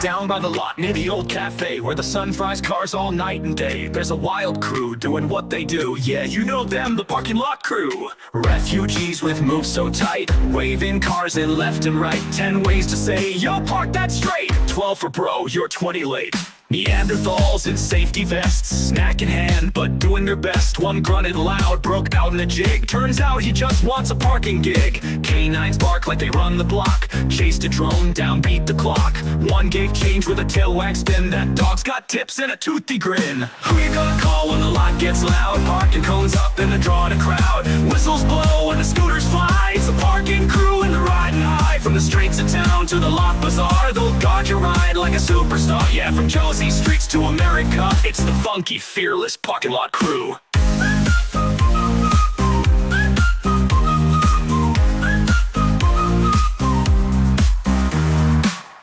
down by the lot near the old cafe where the sun fries cars all night and day. There's a wild crew doing what they do. Yeah, you know them, the parking lot crew. Refugees with moves so tight, waving cars in left and right. 10 ways to say, yo, park that straight. 12 for bro, you're 20 late. Neanderthals in safety vests, snack in hand, but doing their best. One grunted loud, broke out in a jig. Turns out he just wants a parking gig. Canines bark like they run the block. Chased a drone down, beat the clock. One gave change with a tail wag spin. That dog's got tips and a toothy grin. Who you gonna call when the lot gets loud? Parking cones up and the drawing a crowd. Whistles blow and the scooters fly. It's the parking crew and the riding high. From the streets of town to the lot bazaar, they'll guard your ride like a superstar. Yeah, from Josie streets to America, it's the funky, fearless parking lot crew.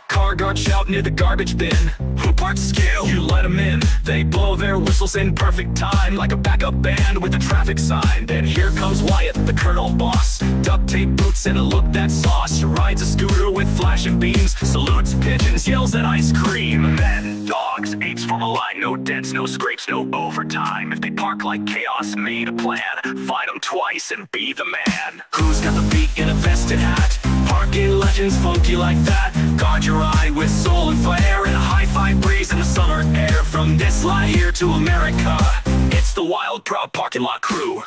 Car guard shout near the garbage bin. Who parks scale? You let them in. They blow their whistles in perfect time, like a backup band with a traffic sign. Then here comes Wyatt, the colonel boss. Duct tape boots and a look that's sauce. Rides a scooter with flashing beams. Salutes pigeons, yells at ice cream. Then dogs, apes from a line. No dents, no scrapes, no overtime. If they park like chaos, made a plan. Fight them twice and be the man. Who's got the beat in a vested hat? Parking legends funky like that. Guard your eye with soul and flair, and a hi-fi breeze in the summer air. From this line here to America, it's the wild, proud parking lot crew.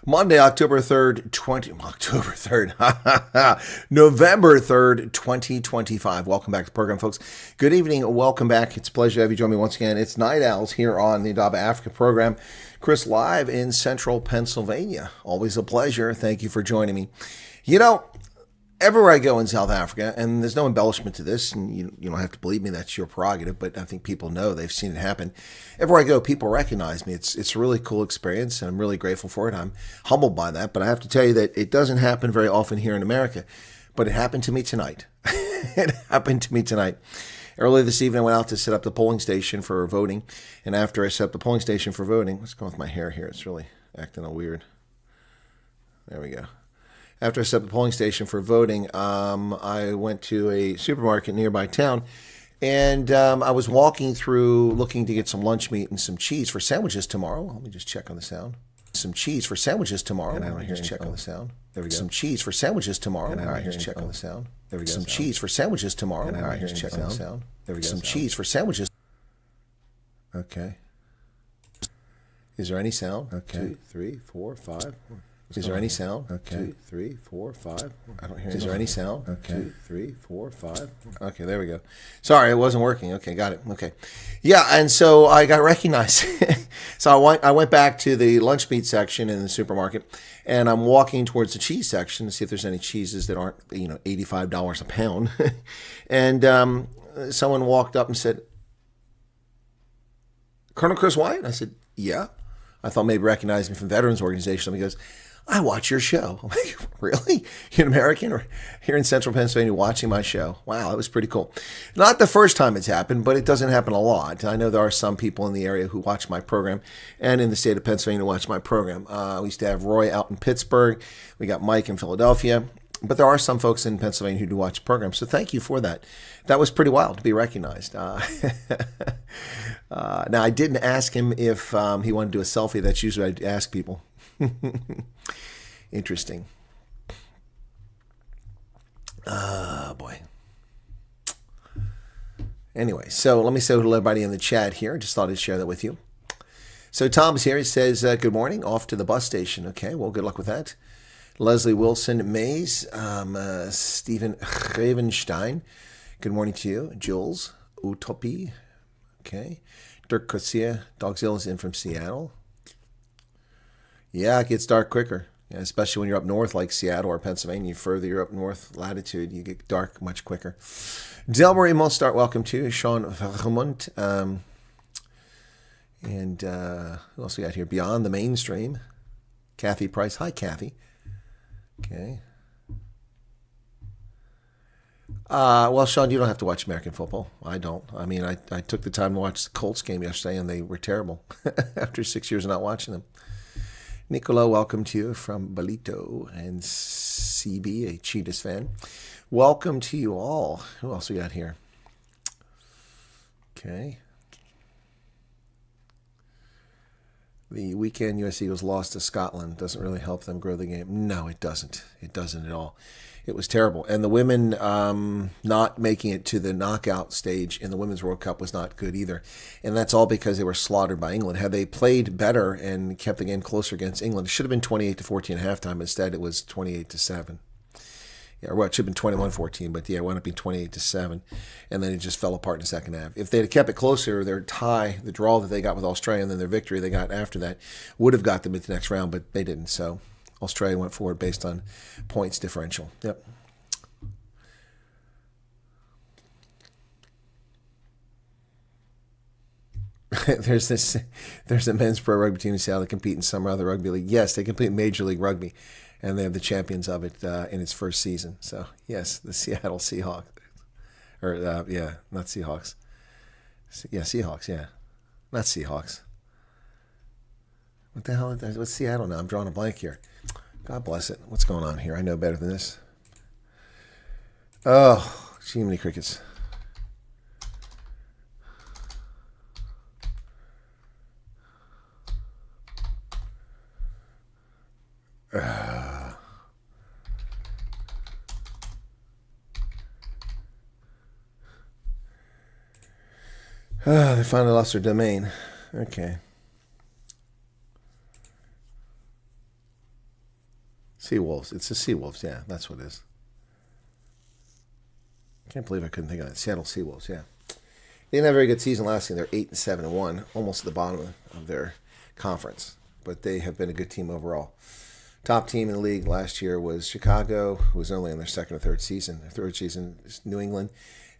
Monday, November 3rd, 2025. Welcome back to the program, folks. Good evening. Welcome back. It's a pleasure to have you join me once again. It's Night Owls here on the Thought-provoking Africa program. Chris, live in central Pennsylvania. Always a pleasure. Thank you for joining me. You know, everywhere I go in South Africa, and there's no embellishment to this, and you don't have to believe me, that's your prerogative, but I think people know, they've seen it happen. Everywhere I go, people recognize me. It's a really cool experience, and I'm really grateful for it. I'm humbled by that, but I have to tell you that it doesn't happen very often here in America, but it happened to me tonight. It happened to me tonight. Earlier this evening, I went out to set up the polling station for voting, and after I set up the polling station for voting, what's going on with my hair here? It's really acting all weird. There we go. After I set up the polling station for voting, I went to a supermarket nearby town, and I was walking through looking to get some lunch meat and some cheese for sandwiches tomorrow. Let me just check on the sound. Some cheese for sandwiches tomorrow. And I don't just check on the sound. There we go. Some cheese for sandwiches tomorrow. And I just check on the sound. There we go. Some cheese for sandwiches tomorrow. And I just check on the sound. There we go. Some cheese for sandwiches. Okay. Is there any sound? Okay. 2, 3, 4, 5. Is there any sound? Okay. 2, 3, 4, 5. I don't hear. Is there any sound? Okay. 2, 3, 4, 5. Okay, there we go. Sorry, it wasn't working. Okay, got it. Okay. Yeah, and so I got recognized. So I went back to the lunch meat section in the supermarket, and I'm walking towards the cheese section to see if there's any cheeses that aren't, $85 a pound. And someone walked up and said, "Colonel Chris Wyatt?" I said, "Yeah." I thought maybe recognized me from Veterans Organization. He goes, "I watch your show." I'm like, "Really? You're an American or here in central Pennsylvania watching my show?" Wow, that was pretty cool. Not the first time it's happened, but it doesn't happen a lot. I know there are some people in the area who watch my program and in the state of Pennsylvania who watch my program. We used to have Roy out in Pittsburgh. We got Mike in Philadelphia. But there are some folks in Pennsylvania who do watch the program. So thank you for that. That was pretty wild to be recognized. Now, I didn't ask him if he wanted to do a selfie. That's usually what I ask people. Interesting. Boy. Anyway, so let me say hello to everybody in the chat here. I just thought I'd share that with you. So Tom's here. He says, good morning. Off to the bus station. Okay, well, good luck with that. Leslie Wilson Mays, Stephen Ravenstein. Good morning to you. Jules Utopie. Okay. Dirk Cossier. Dogzilla is in from Seattle. Yeah, it gets dark quicker. Yeah, especially when you're up north like Seattle or Pennsylvania. Further you're up north latitude, you get dark much quicker. Delmarie Mostart, welcome to Sean Vermont. And who else we got here? Beyond the Mainstream. Kathy Price. Hi, Kathy. Okay. Well, Sean, you don't have to watch American football. I don't. I mean, I took the time to watch the Colts game yesterday, and they were terrible after 6 years of not watching them. Nicola, welcome to you from Bolito, and CB, a Cheetahs fan. Welcome to you all. Who else we got here? Okay. The weekend US Eagles lost to Scotland. Doesn't really help them grow the game. No, it doesn't. It doesn't at all. It was terrible. And the women not making it to the knockout stage in the Women's World Cup was not good either. And that's all because they were slaughtered by England. Had they played better and kept the game closer against England, it should have been 28-14 at halftime. Instead, it was 28-7. Yeah, well, it should have been 21-14, but yeah, it wound up being 28-7. And then it just fell apart in the second half. If they had kept it closer, their tie, the draw that they got with Australia, and then their victory they got after that, would have got them into the next round, but they didn't. So Australia went forward based on points differential. Yep. There's a men's pro rugby team in Seattle that compete in some other rugby league. Yes, they compete in Major League Rugby, and they have the champions of it in its first season. So yes, the Seattle Seahawks, or not Seahawks. Yeah, Seahawks. Yeah, not Seahawks. What the hell? What's Seattle now? I'm drawing a blank here. God bless it. What's going on here? I know better than this. Oh, gee, many crickets. They finally lost their domain. Okay. Seawolves. It's the Seawolves. Yeah, that's what it is. Can't believe I couldn't think of it. Seattle Seawolves. Yeah. They didn't have a very good season last year. They're 8-7-1, almost at the bottom of their conference. But they have been a good team overall. Top team in the league last year was Chicago, who was only in their second or third season. Their third season is New England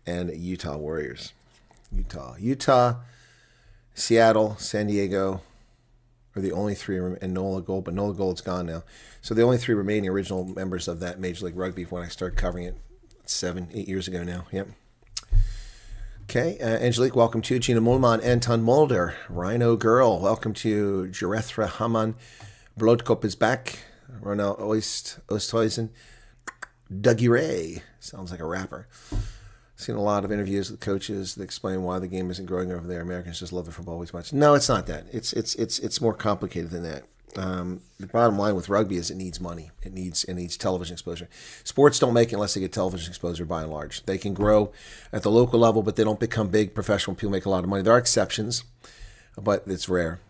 and Utah Warriors. Utah, Seattle, San Diego are the only three, and Nola Gold, but Nola Gold's gone now. So the only three remaining original members of that Major League Rugby when I started covering it 7-8 years ago now. Yep. Okay, Angelique, welcome to Gina Mulman, Anton Mulder, Rhino Girl, welcome to Jarethra Haman, Blodkop is back, Ronald Osthuizen, Dougie Ray, sounds like a rapper. Seen a lot of interviews with coaches that explain why the game isn't growing over there. Americans just love the football way too much. No, it's not that. It's more complicated than that. The bottom line with rugby is it needs money. It needs television exposure. Sports don't make it unless they get television exposure by and large. They can grow at the local level, but they don't become big professional. People make a lot of money. There are exceptions, but it's rare.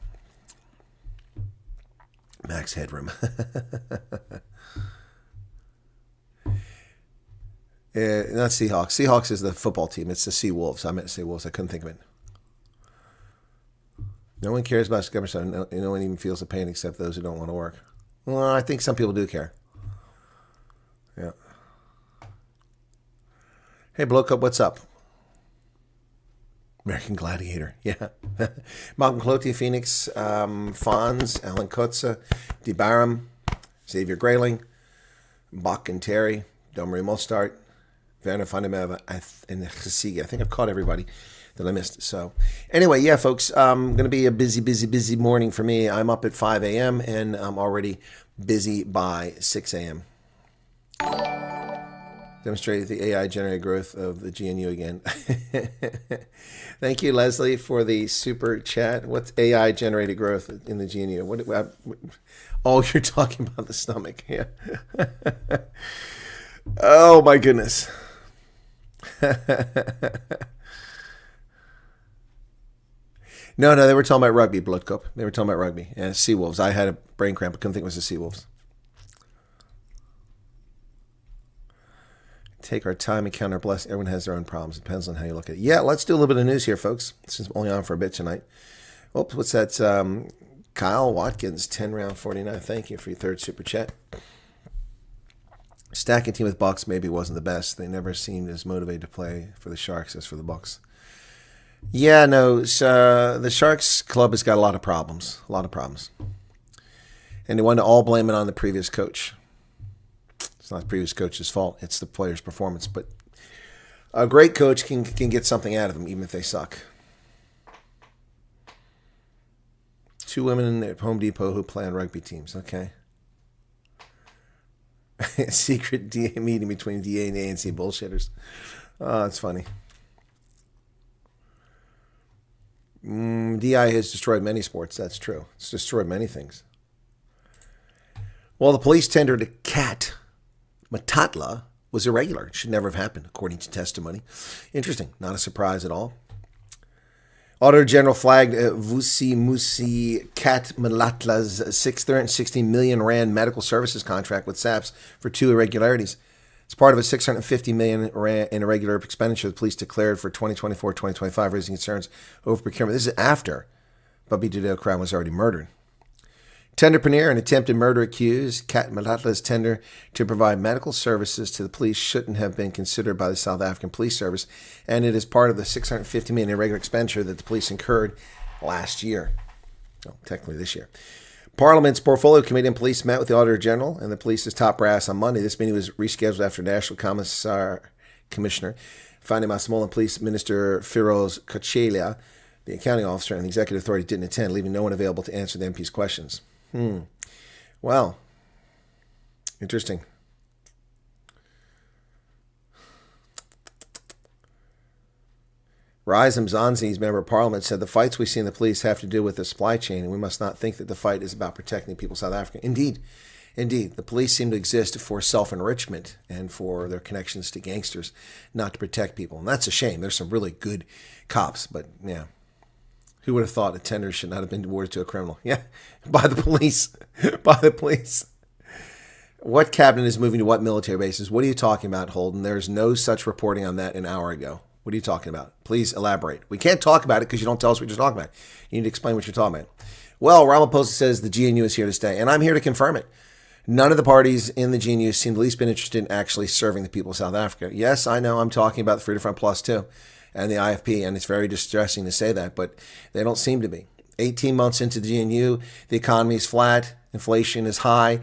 Max Headroom. Not Seahawks. Seahawks is the football team. It's the Seawolves. I meant to say Wolves. I couldn't think of it. No one cares about government. No one even feels the pain except those who don't want to work. Well, I think some people do care. Yeah. Hey, Bloke Up, what's up? American Gladiator. Yeah. Malcolm Cloutier, Phoenix, Fonz, Alan Kotze, D. Barham, Xavier Grayling, Bach and Terry, Delmarie Mostart, Werner van der Merwe, and Chesigi. I think I've caught everybody that I missed. So anyway, yeah, folks, going to be a busy morning for me. I'm up at 5 a.m. and I'm already busy by 6 a.m. Demonstrated the AI-generated growth of the GNU again. Thank you, Leslie, for the super chat. What's AI-generated growth in the GNU? Oh, you're talking about the stomach. Yeah. Oh, my goodness. No, they were talking about rugby, Blood Cup. They were talking about rugby. And Seawolves. I had a brain cramp. I couldn't think it was the Seawolves. Take our time and count our blessings. Everyone has their own problems. It depends on how you look at it. Yeah, let's do a little bit of news here, folks. Since I'm only on for a bit tonight. Oops, what's that? Kyle Watkins, 10 round 49. Thank you for your third super chat. Stacking team with Bucks maybe wasn't the best. They never seemed as motivated to play for the Sharks as for the Bucks. Yeah, no, the Sharks club has got a lot of problems. And they want to all blame it on the previous coach. It's not the previous coach's fault. It's the player's performance. But a great coach can get something out of them, even if they suck. 2 women at Home Depot who play on rugby teams. Okay. Secret DA meeting between DA and ANC bullshitters. Oh, that's funny. DI has destroyed many sports. That's true. It's destroyed many things. Well, the police tender to Kat Matatla was irregular. It should never have happened, according to testimony. Interesting. Not a surprise at all. Auditor General flagged Vusi Musi Kat Matatla's 660 million rand medical services contract with SAPS for 2 irregularities. It's part of a 650 million rand in irregular expenditure the police declared for 2024-2025, raising concerns over procurement. This is after Bubby Dudeo Crown was already murdered. Tenderpreneur and attempted murder accused Kat Matatla's tender to provide medical services to the police shouldn't have been considered by the South African Police Service, and it is part of the 650 million irregular expenditure that the police incurred last year. Well, technically this year. Parliament's Portfolio Committee and police met with the Auditor General and the police's top brass on Monday. This meeting was rescheduled after National Commissioner Fanny Masemola and Police Minister Firoz Kachelia, the accounting officer, and the executive authority didn't attend, leaving no one available to answer the MP's questions. Well, interesting. Rise Mzanzi's member of parliament said the fights we see in the police have to do with the supply chain, and we must not think that the fight is about protecting people in South Africa. Indeed, the police seem to exist for self-enrichment and for their connections to gangsters, not to protect people. And that's a shame. There's some really good cops, but yeah. Who would have thought a tender should not have been awarded to a criminal? Yeah, by the police. By the police. What cabinet is moving to what military bases? What are you talking about, Holden? There's no such reporting on that an hour ago. What are you talking about? Please elaborate. We can't talk about it because you don't tell us what you're talking about. You need to explain what you're talking about. Well, Ramaphosa says the GNU is here to stay, and I'm here to confirm it. None of the parties in the GNU seem the least bit interested in actually serving the people of South Africa. Yes, I know I'm talking about the Freedom Front Plus too, and the IFP, and it's very distressing to say that, but they don't seem to be. 18 months into the GNU, the economy is flat, inflation is high,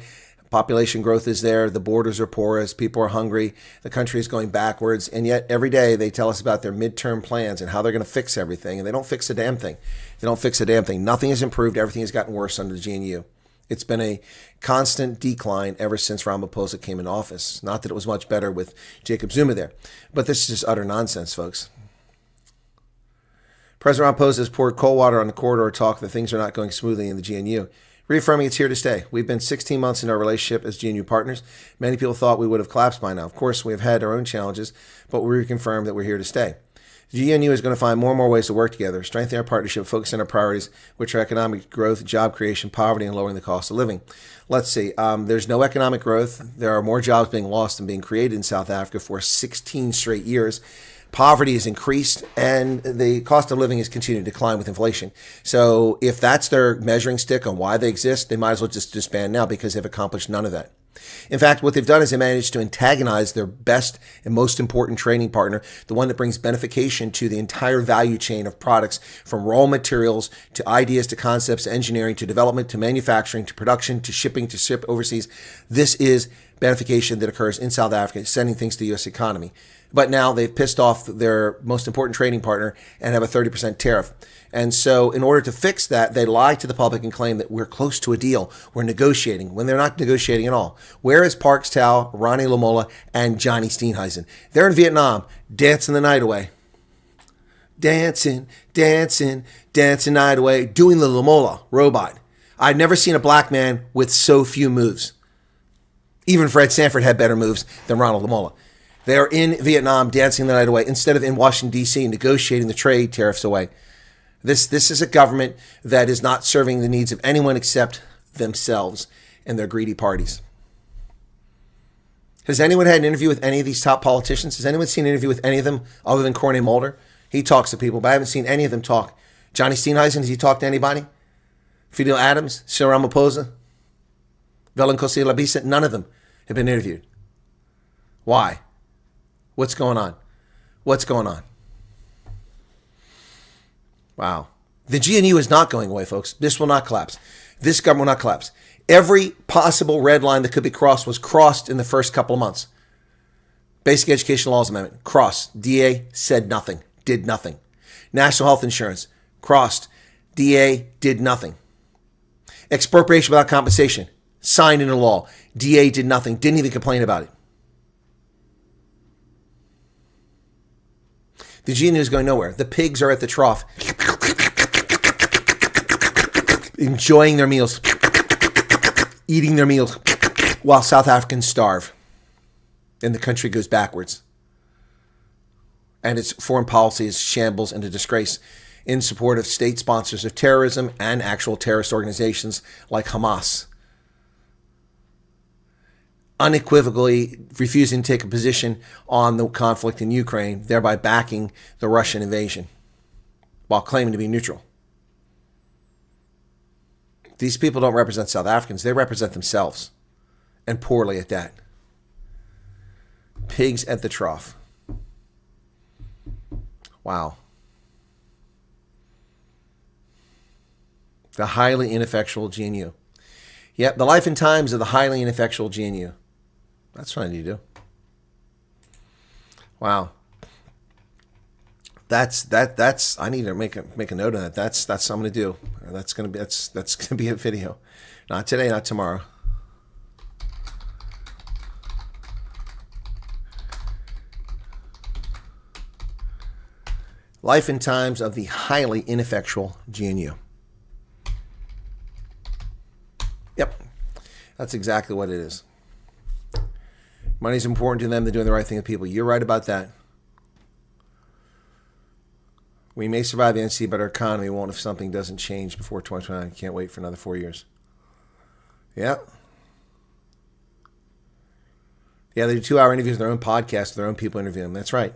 population growth is there, the borders are porous, people are hungry, the country is going backwards, and yet every day they tell us about their midterm plans and how they're going to fix everything, and they don't fix a damn thing. Nothing has improved. Everything has gotten worse under the GNU. It's been a constant decline ever since Ramaphosa came in office. Not that it was much better with Jacob Zuma there, but this is just utter nonsense, folks. President Ramaphosa has poured cold water on the corridor talk that things are not going smoothly in the GNU, reaffirming it's here to stay. We've been 16 months in our relationship as GNU partners. Many people thought we would have collapsed by now. Of course, we have had our own challenges, but we reconfirmed that we're here to stay. The GNU is going to find more and more ways to work together, strengthen our partnership, focus on our priorities, which are economic growth, job creation, poverty, and lowering the cost of living. Let's see. There's no economic growth. There are more jobs being lost than being created in South Africa for 16 straight years. Poverty has increased, and the cost of living has continued to decline with inflation. So if that's their measuring stick on why they exist, they might as well just disband now because they've accomplished none of that. In fact, what they've done is they managed to antagonize their best and most important trading partner, the one that brings benefication to the entire value chain of products, from raw materials to ideas to concepts to engineering to development to manufacturing to production to shipping to ship overseas. This is benefication that occurs in South Africa, sending things to the U.S. economy. But now they've pissed off their most important trading partner and have a 30% tariff. And so in order to fix that, they lie to the public and claim that we're close to a deal. We're negotiating when they're not negotiating at all. Where is Parks Tao, Ronnie Lamola, and Johnny Steenhuisen? They're in Vietnam, dancing the night away. Dancing night away, doing the Lamola robot. I've never seen a black man with so few moves. Even Fred Sanford had better moves than Ronald Lamola. They are in Vietnam dancing the night away instead of in Washington, D.C. negotiating the trade tariffs away. This is a government that is not serving the needs of anyone except themselves and their greedy parties. Has anyone had an interview with any of these top politicians? Has anyone seen an interview with any of them other than Corney Mulder? He talks to people, but I haven't seen any of them talk. Johnny Steenhuisen, has he talked to anybody? Fidel Adams, Cyril Ramaphosa, Valencosi Labisa, none of them have been interviewed. Why? What's going on? What's going on? Wow. The GNU is not going away, folks. This will not collapse. This government will not collapse. Every possible red line that could be crossed was crossed in the first couple of months. Basic Education Laws Amendment, crossed. DA said nothing, did nothing. National Health Insurance, crossed. DA did nothing. Expropriation without compensation, signed into law. DA did nothing, didn't even complain about it. The GNU is going nowhere. The pigs are at the trough, enjoying their meals, eating their meals, while South Africans starve and the country goes backwards. And its foreign policy is shambles and a disgrace in support of state sponsors of terrorism and actual terrorist organizations like Hamas. Unequivocally refusing to take a position on the conflict in Ukraine, thereby backing the Russian invasion while claiming to be neutral. These people don't represent South Africans. They represent themselves, and poorly at that. Pigs at the trough. Wow. The highly ineffectual GNU. Yep, the life and times of the highly ineffectual GNU. That's what I need to do. Wow. That's I need to make a note of that. That's what I'm gonna do. That's gonna be a video. Not today, not tomorrow. Life and times of the highly ineffectual GNU. Yep. That's exactly what it is. Money's important to them. They're doing the right thing with people. You're right about that. We may survive the NC, but our economy won't if something doesn't change before 2029. Can't wait for another 4 years. Yeah. Yeah, they do 2-hour interviews with their own podcast, their own people interview them. That's right.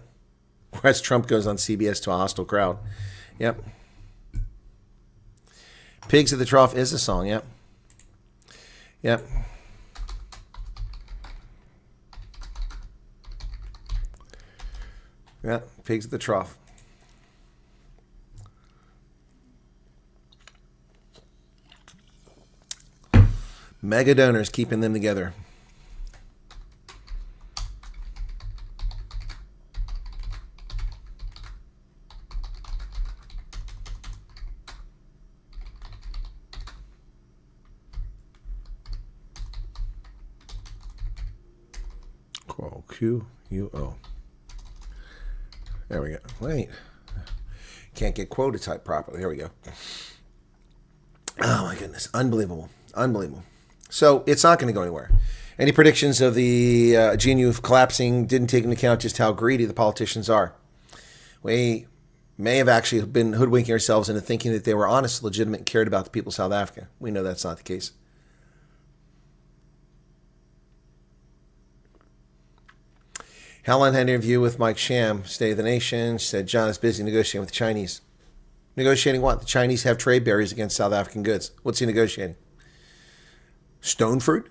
Whereas Trump goes on CBS to a hostile crowd. Yep. Pigs at the Trough is a song. Yep. Yep. Yeah, pigs at the trough. Mega donors keeping them together. QUO. There we go. Wait. Can't get quota type properly. Here we go. Oh my goodness. Unbelievable. Unbelievable. So it's not going to go anywhere. Any predictions of the GNU collapsing didn't take into account just how greedy the politicians are. We may have actually been hoodwinking ourselves into thinking that they were honest, legitimate, and cared about the people of South Africa. We know that's not the case. Helen had an interview with Mike Sham, State of the Nation. She said John is busy negotiating with the Chinese. Negotiating what? The Chinese have trade barriers against South African goods. What's he negotiating? Stone fruit?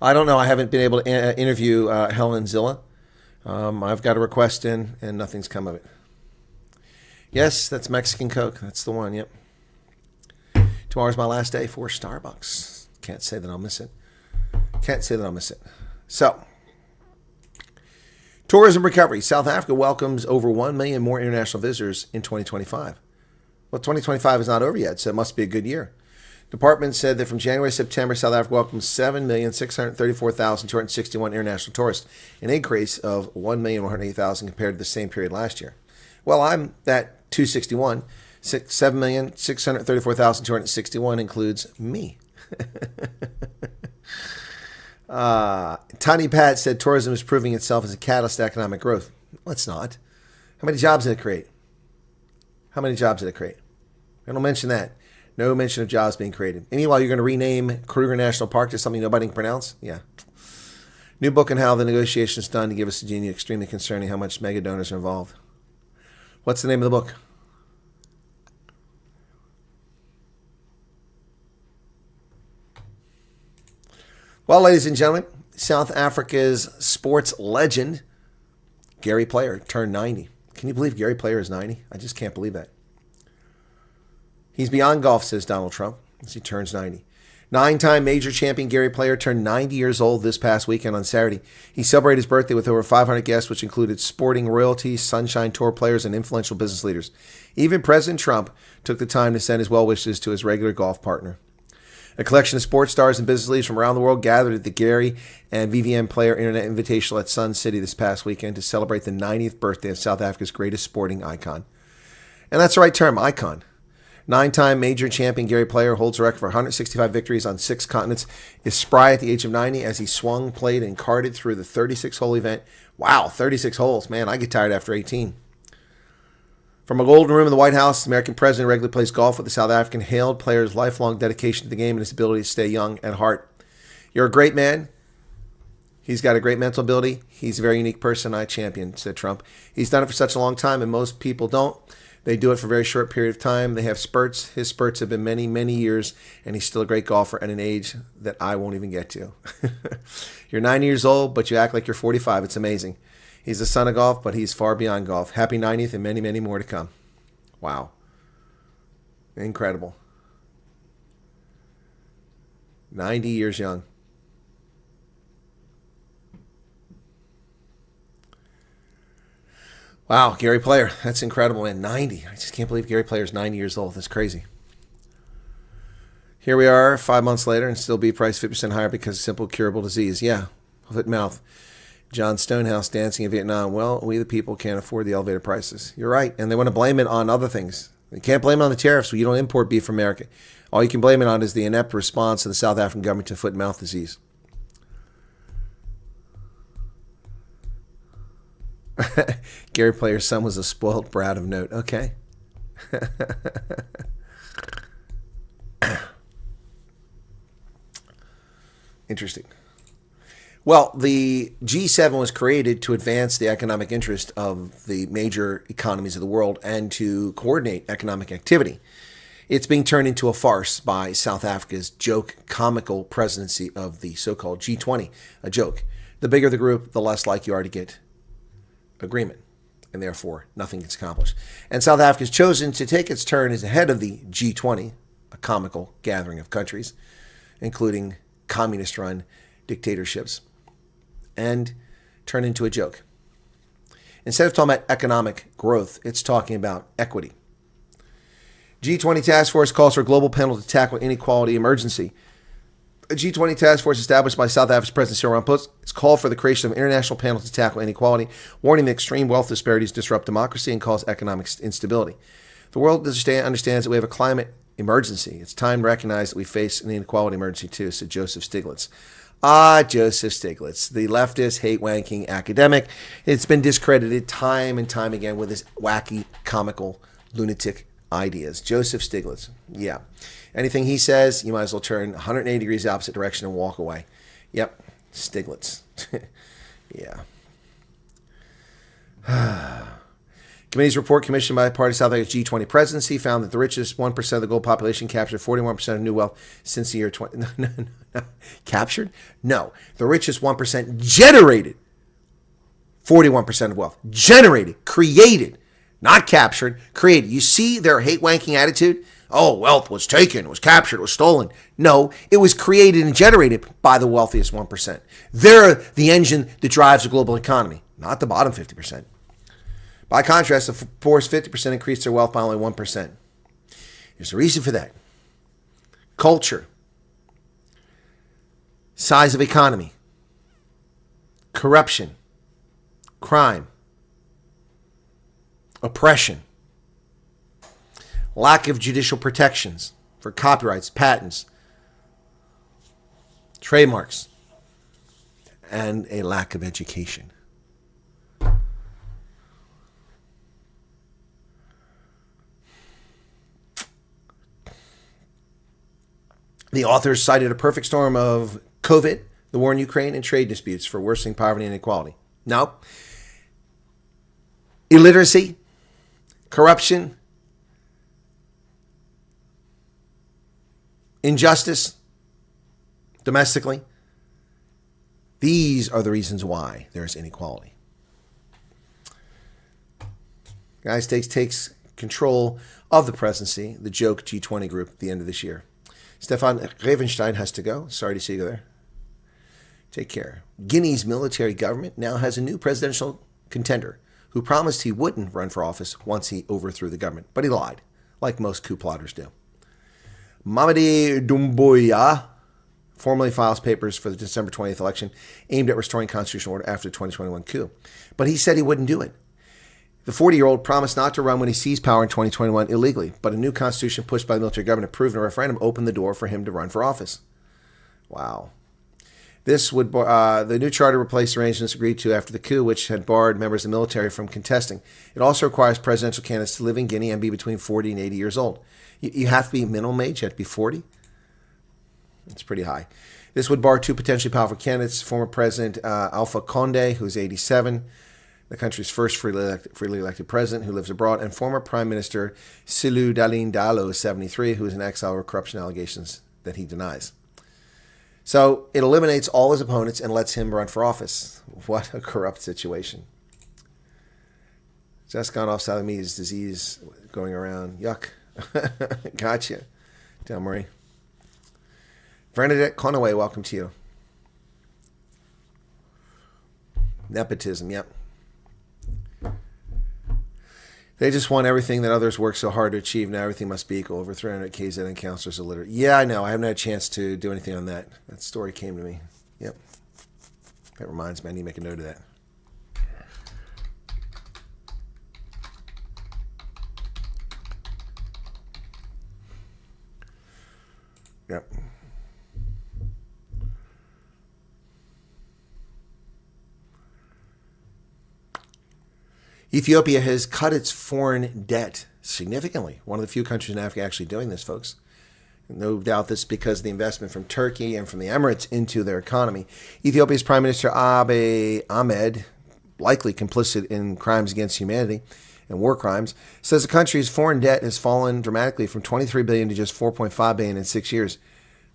I don't know. I haven't been able to interview Helen Zilla. I've got a request in, and nothing's come of it. Yes, that's Mexican Coke. That's the one, yep. Tomorrow's my last day for Starbucks. Can't say that I'll miss it. Can't say that I'll miss it. So, tourism recovery. South Africa welcomes over 1 million more international visitors in 2025. Well, 2025 is not over yet, so it must be a good year. Department said that from January to September, South Africa welcomed 7,634,261 international tourists, an increase of 1,108,000 compared to the same period last year. Well, I'm that 261. 7,634,261 includes me. Tiny Pat said tourism is proving itself as a catalyst to economic growth. Well, it's not. How many jobs did it create? How many jobs did it create? I don't mention that. No mention of jobs being created. And meanwhile, you're going to rename Kruger National Park to something nobody can pronounce? Yeah. New book on how the negotiation is done to give us a genie, extremely concerning how much mega donors are involved. What's the name of the book? Well, ladies and gentlemen, South Africa's sports legend, Gary Player, turned 90. Can you believe Gary Player is 90? I just can't believe that. He's beyond golf, says Donald Trump, as he turns 90. 9-time major champion Gary Player turned 90 years old this past weekend on Saturday. He celebrated his birthday with over 500 guests, which included sporting royalty, Sunshine Tour players, and influential business leaders. Even President Trump took the time to send his well wishes to his regular golf partner. A collection of sports stars and business leaders from around the world gathered at the Gary and Vivienne Player Internet Invitational at Sun City this past weekend to celebrate the 90th birthday of South Africa's greatest sporting icon. And that's the right term, icon. 9-time major champion Gary Player holds a record for 165 victories on 6 continents, is spry at the age of 90 as he swung, played, and carded through the 36-hole event. Wow, 36 holes. Man, I get tired after 18. From a golden room in the White House, the American president regularly plays golf with the South African, hailed Player's lifelong dedication to the game and his ability to stay young at heart. You're a great man. He's got a great mental ability. He's a very unique person. I champion, said Trump. He's done it for such a long time, and most people don't. They do it for a very short period of time. They have spurts. His spurts have been many, many years, and he's still a great golfer at an age that I won't even get to. You're 90 years old, but you act like you're 45. It's amazing. He's the son of golf, but he's far beyond golf. Happy 90th and many, many more to come. Wow. Incredible. 90 years young. Wow, Gary Player. That's incredible, man. 90. I just can't believe Gary Player's 90 years old. That's crazy. Here we are 5 months later and still be priced 50% higher because of simple curable disease. Yeah, foot and mouth. John Stonehouse dancing in Vietnam. Well, we the people can't afford the elevated prices. You're right. And they want to blame it on other things. You can't blame it on the tariffs. You don't import beef from America. All you can blame it on is the inept response of the South African government to foot and mouth disease. Gary Player's son was a spoiled brat of note. Okay. Interesting. Well, the G7 was created to advance the economic interest of the major economies of the world and to coordinate economic activity. It's being turned into a farce by South Africa's joke comical presidency of the so-called G20, a joke. The bigger the group, the less likely you are to get agreement, and therefore nothing gets accomplished. And South Africa has chosen to take its turn as the head of the G20, a comical gathering of countries, including communist-run dictatorships, and turn into a joke. Instead of talking about economic growth, it's talking about equity. G20 task force calls for a global panel to tackle inequality emergency. A G20 task force established by South Africa's President Cyril Ramaphosa has called for the creation of an international panel to tackle inequality, warning that extreme wealth disparities disrupt democracy and cause economic instability. The world understands that we have a climate emergency. It's time to recognize that we face an inequality emergency too, said Joseph Stiglitz. Joseph Stiglitz, the leftist, hate-wanking academic. It's been discredited time and time again with his wacky, comical, lunatic ideas. Joseph Stiglitz, yeah. Anything he says, you might as well turn 180 degrees the opposite direction and walk away. Yep, Stiglitz. Yeah. Committee's report commissioned by the party South Africa's G20 presidency found that the richest 1% of the global population captured 41% of new wealth since the year 20. No. Captured? No. The richest 1% generated 41% of wealth. Generated, created, not captured, created. You see their hate-wanking attitude? Oh, wealth was taken, was captured, was stolen. No, it was created and generated by the wealthiest 1%. They're the engine that drives the global economy, not the bottom 50%. By contrast, the poorest 50% increased their wealth by only 1%. There's a reason for that. Culture, size of economy, corruption, crime, oppression, lack of judicial protections for copyrights, patents, trademarks, and a lack of education. The authors cited a perfect storm of COVID, the war in Ukraine, and trade disputes for worsening poverty and inequality. No. Illiteracy, corruption, injustice domestically. These are the reasons why there's inequality. The United States takes control of the presidency, the joke G20 group, at the end of this year. Stefan Revenstein has to go. Sorry to see you there. Take care. Guinea's military government now has a new presidential contender who promised he wouldn't run for office once he overthrew the government. But he lied, like most coup plotters do. Mamadi Doumbouya formally files papers for the December 20th election aimed at restoring constitutional order after the 2021 coup. But he said he wouldn't do it. The 40-year-old promised not to run when he seized power in 2021 illegally, but a new constitution pushed by the military government approved in a referendum opened the door for him to run for office. Wow. This would the new charter replaced arrangements agreed to after the coup, which had barred members of the military from contesting. It also requires presidential candidates to live in Guinea and be between 40 and 80 years old. You have to be minimum age, you have to be 40. It's pretty high. This would bar two potentially powerful candidates, former President Alpha Condé, who's 87, the country's first freely elected president who lives abroad, and former Prime Minister Cellou Dalein Diallo, 73, who is in exile over corruption allegations that he denies. So it eliminates all his opponents and lets him run for office. What a corrupt situation. Just gone off Salamese disease going around. Yuck. Gotcha. Del Marie. Bernadette Conaway, welcome to you. Nepotism, yep. They just want everything that others work so hard to achieve. Now everything must be equal. Over 300 KZN counselors illiterate. Yeah, I know. I haven't had a chance to do anything on that. That story came to me. Yep. That reminds me. I need to make a note of that. Yep. Ethiopia has cut its foreign debt significantly. One of the few countries in Africa actually doing this, folks. No doubt this is because of the investment from Turkey and from the Emirates into their economy. Ethiopia's Prime Minister Abiy Ahmed, likely complicit in crimes against humanity and war crimes, says the country's foreign debt has fallen dramatically from $23 billion to just $4.5 billion in 6 years,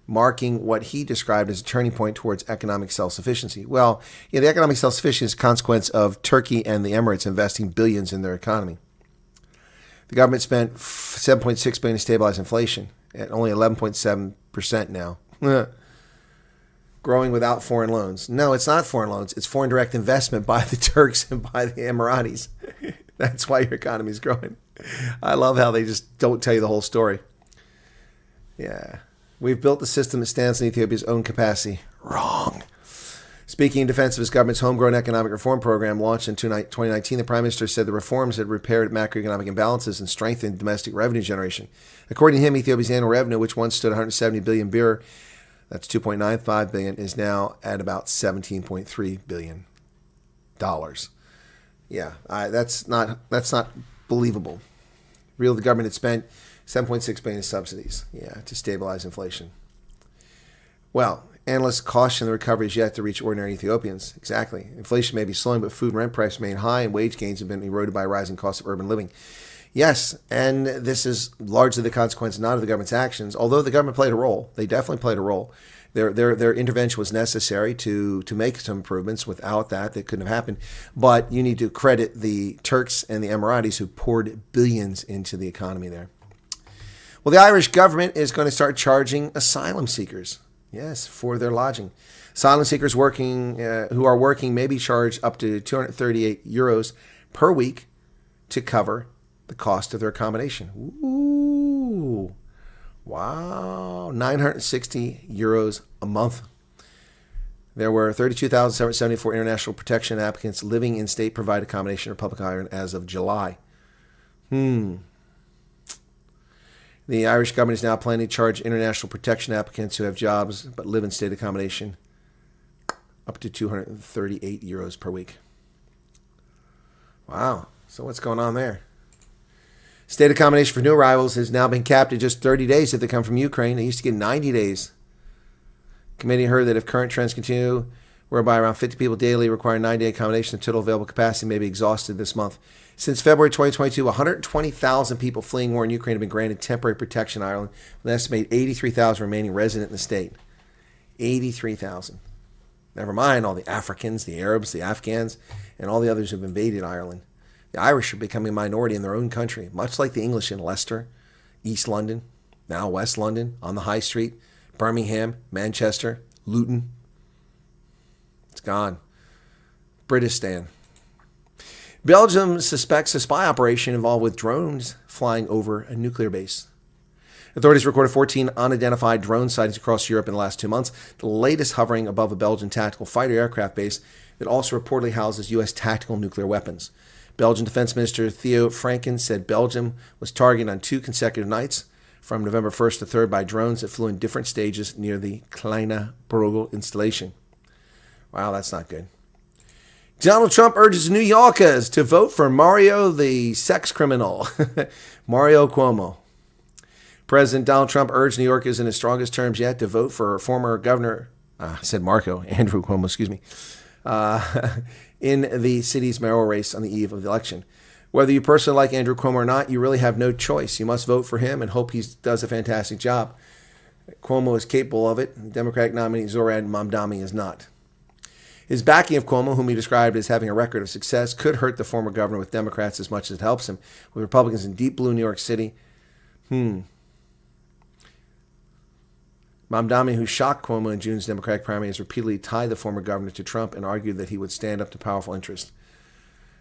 marking what he described as a turning point towards economic self-sufficiency. Well, the economic self-sufficiency is a consequence of Turkey and the Emirates investing billions in their economy. The government spent $7.6 billion to stabilize inflation at only 11.7% now. Growing without foreign loans. No, it's not foreign loans. It's foreign direct investment by the Turks and by the Emiratis. That's why your economy is growing. I love how they just don't tell you the whole story. Yeah. We've built the system that stands on Ethiopia's own capacity. Wrong. Speaking in defense of his government's homegrown economic reform program launched in 2019, the Prime Minister said the reforms had repaired macroeconomic imbalances and strengthened domestic revenue generation. According to him, Ethiopia's annual revenue, which once stood at 170 billion birr, that's 2.95 billion, is now at about 17.3 billion dollars. Yeah, that's not believable. The government had spent 7.6 billion in subsidies, to stabilize inflation. Well, analysts caution the recovery is yet to reach ordinary Ethiopians. Exactly. Inflation may be slowing, but food and rent prices remain high, and wage gains have been eroded by rising costs of urban living. Yes, and this is largely the consequence not of the government's actions, although the government played a role. They definitely played a role. Their intervention was necessary to make some improvements. Without that couldn't have happened. But you need to credit the Turks and the Emiratis who poured billions into the economy there. Well, the Irish government is going to start charging asylum seekers, yes, for their lodging. Asylum seekers who are working may be charged up to 238 euros per week to cover the cost of their accommodation. Ooh, wow, 960 euros a month. There were 32,774 international protection applicants living in state-provided accommodation in Republic of Ireland as of July. The Irish government is now planning to charge international protection applicants who have jobs but live in state accommodation up to 238 euros per week. Wow. So what's going on there? State accommodation for new arrivals has now been capped at just 30 days if they come from Ukraine. They used to get 90 days. Committee heard that if current trends continue, whereby around 50 people daily require 9-day accommodation, the total available capacity may be exhausted this month. Since February 2022, 120,000 people fleeing war in Ukraine have been granted temporary protection in Ireland, with an estimated 83,000 remaining resident in the state. 83,000. Never mind all the Africans, the Arabs, the Afghans, and all the others who have invaded Ireland. The Irish are becoming a minority in their own country, much like the English in Leicester, East London, now West London, on the High Street, Birmingham, Manchester, Luton. It's gone. Britistan. Belgium suspects a spy operation involved with drones flying over a nuclear base. Authorities recorded 14 unidentified drone sightings across Europe in the last 2 months, the latest hovering above a Belgian tactical fighter aircraft base that also reportedly houses U.S. tactical nuclear weapons. Belgian Defense Minister Theo Franken said Belgium was targeted on 2 consecutive nights from November 1st to 3rd by drones that flew in different stages near the Kleine Brugel installation. Wow, that's not good. Donald Trump urges New Yorkers to vote for Mario the sex criminal. Mario Cuomo. President Donald Trump urged New Yorkers in his strongest terms yet to vote for former governor, Andrew Cuomo, in the city's mayoral race on the eve of the election. Whether you personally like Andrew Cuomo or not, you really have no choice. You must vote for him and hope he does a fantastic job. Cuomo is capable of it. The Democratic nominee Zoran Mamdani is not. His backing of Cuomo, whom he described as having a record of success, could hurt the former governor with Democrats as much as it helps him. With Republicans in deep blue New York City, Mamdani, who shocked Cuomo in June's Democratic primary, has repeatedly tied the former governor to Trump and argued that he would stand up to powerful interests.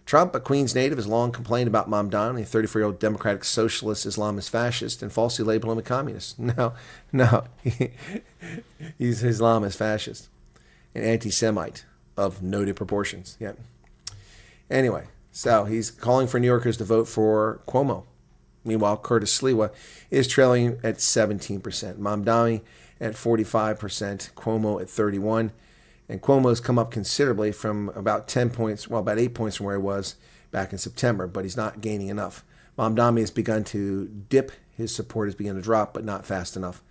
Trump, a Queens native, has long complained about Mamdani, a 34-year-old Democratic socialist Islamist fascist, and falsely labeled him a communist. No, he's Islamist fascist, an anti-Semite of noted proportions. Yep. Anyway, so he's calling for New Yorkers to vote for Cuomo. Meanwhile, Curtis Sliwa is trailing at 17%. Mamdani at 45%, Cuomo at 31%. And Cuomo has come up considerably from about 10 points, about 8 points from where he was back in September, but he's not gaining enough. Mamdani has begun to dip. His support has begun to drop, but not fast enough.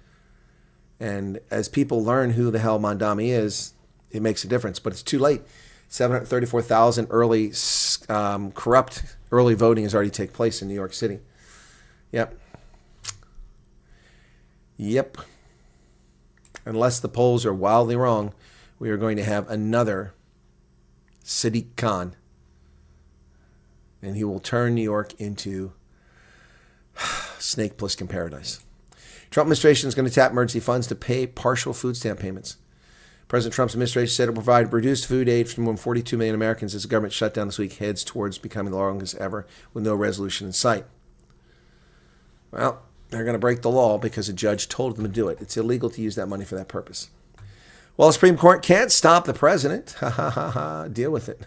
And as people learn who the hell Mamdani is, it makes a difference. But it's too late. 734,000 early corrupt early voting has already taken place in New York City. Yep. Unless the polls are wildly wrong, we are going to have another Sadiq Khan. And he will turn New York into Snake Plissken paradise. Trump administration is going to tap emergency funds to pay partial food stamp payments. President Trump's administration said it will provide reduced food aid for more than 42 million Americans as the government shutdown this week heads towards becoming the longest ever with no resolution in sight. Well, they're going to break the law because a judge told them to do it. It's illegal to use that money for that purpose. Well, the Supreme Court can't stop the president. Deal with it.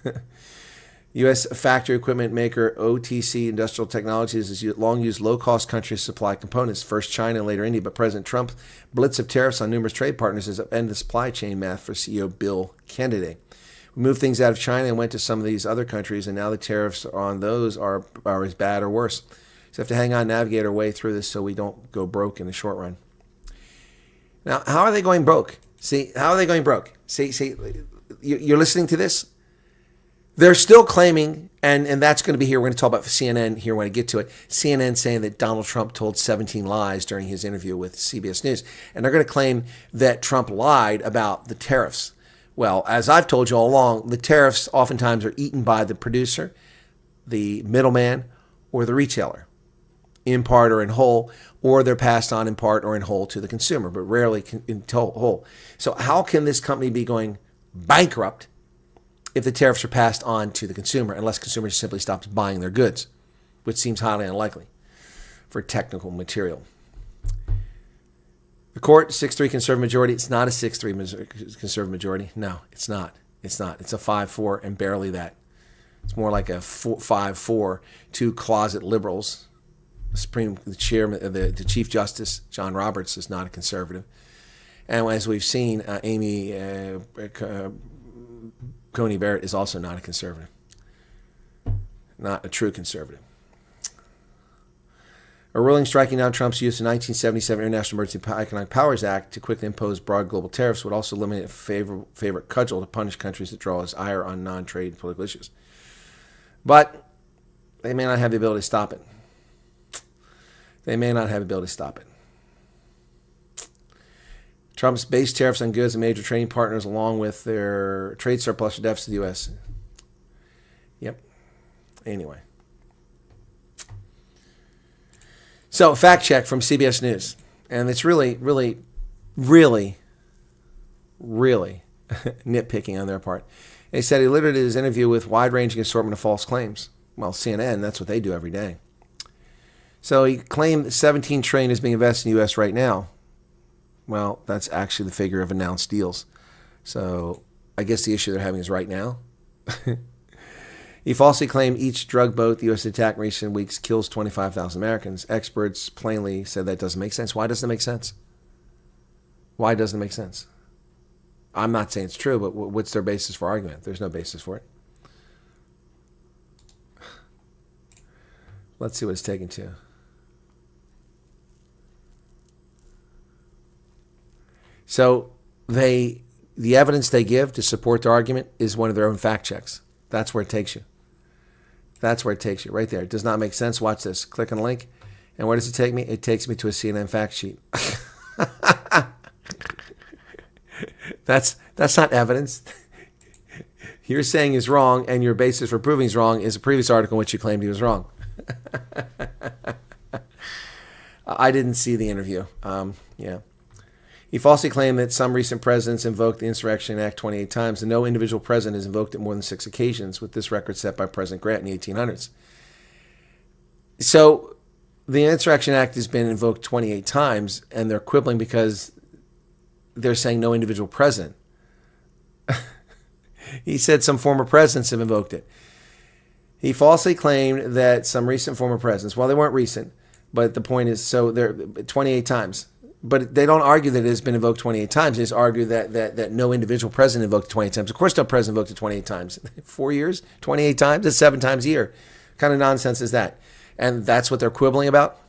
U.S. factory equipment maker OTC Industrial Technologies has long used low-cost countries to supply components, first China and later India, but President Trump's blitz of tariffs on numerous trade partners has upended the supply chain math for CEO Bill Kennedy. We moved things out of China and went to some of these other countries, and now the tariffs on those are as bad or worse. So we have to hang on, navigate our way through this so we don't go broke in the short run. Now, how are they going broke? How are they going broke? You're listening to this? They're still claiming, and that's going to be here. We're going to talk about CNN here when I get to it. CNN saying that Donald Trump told 17 lies during his interview with CBS News. And they're going to claim that Trump lied about the tariffs. Well, as I've told you all along, the tariffs oftentimes are eaten by the producer, the middleman, or the retailer, in part or in whole, or they're passed on in part or in whole to the consumer, but rarely in whole. So how can this company be going bankrupt if the tariffs are passed on to the consumer, unless consumers simply stops buying their goods, which seems highly unlikely for technical material? The court, 6-3 conservative majority. It's not a 6-3 conservative majority. No, it's not. It's not. It's a 5-4 and barely that. It's more like a 5-4, two closet liberals. The chairman, the Chief Justice, John Roberts, is not a conservative. And as we've seen, Amy Coney Barrett is also not a conservative. Not a true conservative. A ruling striking down Trump's use of the 1977 International Emergency Economic Powers Act to quickly impose broad global tariffs would also eliminate a favorite cudgel to punish countries that draw his ire on non-trade political issues. But they may not have the ability to stop it. They may not have the ability to stop it. Trump's base tariffs on goods and major trading partners, along with their trade surplus or deficit to the U.S. Yep. Anyway. So, fact check from CBS News. And it's really nitpicking on their part. They said he limited his interview with wide-ranging assortment of false claims. Well, CNN, that's what they do every day. So he claimed that $17 trillion is being invested in the U.S. right now. Well, that's actually the figure of announced deals. So I guess the issue they're having is right now. He falsely claimed each drug boat the U.S. attacked in recent weeks kills 25,000 Americans. Experts plainly said that doesn't make sense. Why doesn't it make sense? Why doesn't it make sense? I'm not saying it's true, but what's their basis for argument? There's no basis for it. Let's see what it's taken to. So the evidence they give to support their argument is one of their own fact checks. That's where it takes you. That's where it takes you, right there. It does not make sense. Watch this. Click on the link. And where does it take me? It takes me to a CNN fact sheet. That's not evidence. You're saying is wrong, and your basis for proving is wrong is a previous article in which you claimed he was wrong. I didn't see the interview. Yeah. He falsely claimed that some recent presidents invoked the Insurrection Act 28 times, and no individual president has invoked it more than 6 occasions, with this record set by President Grant in the 1800s. So the Insurrection Act has been invoked 28 times, and they're quibbling because they're saying no individual president. He said some former presidents have invoked it. He falsely claimed that some recent former presidents, well, they weren't recent, but the point is, so they're 28 times. But they don't argue that it has been invoked 28 times. They just argue that no individual president invoked it 28 times. Of course, no president invoked it 28 times. 4 years, 28 times? That's 7 times a year. What kind of nonsense is that? And that's what they're quibbling about?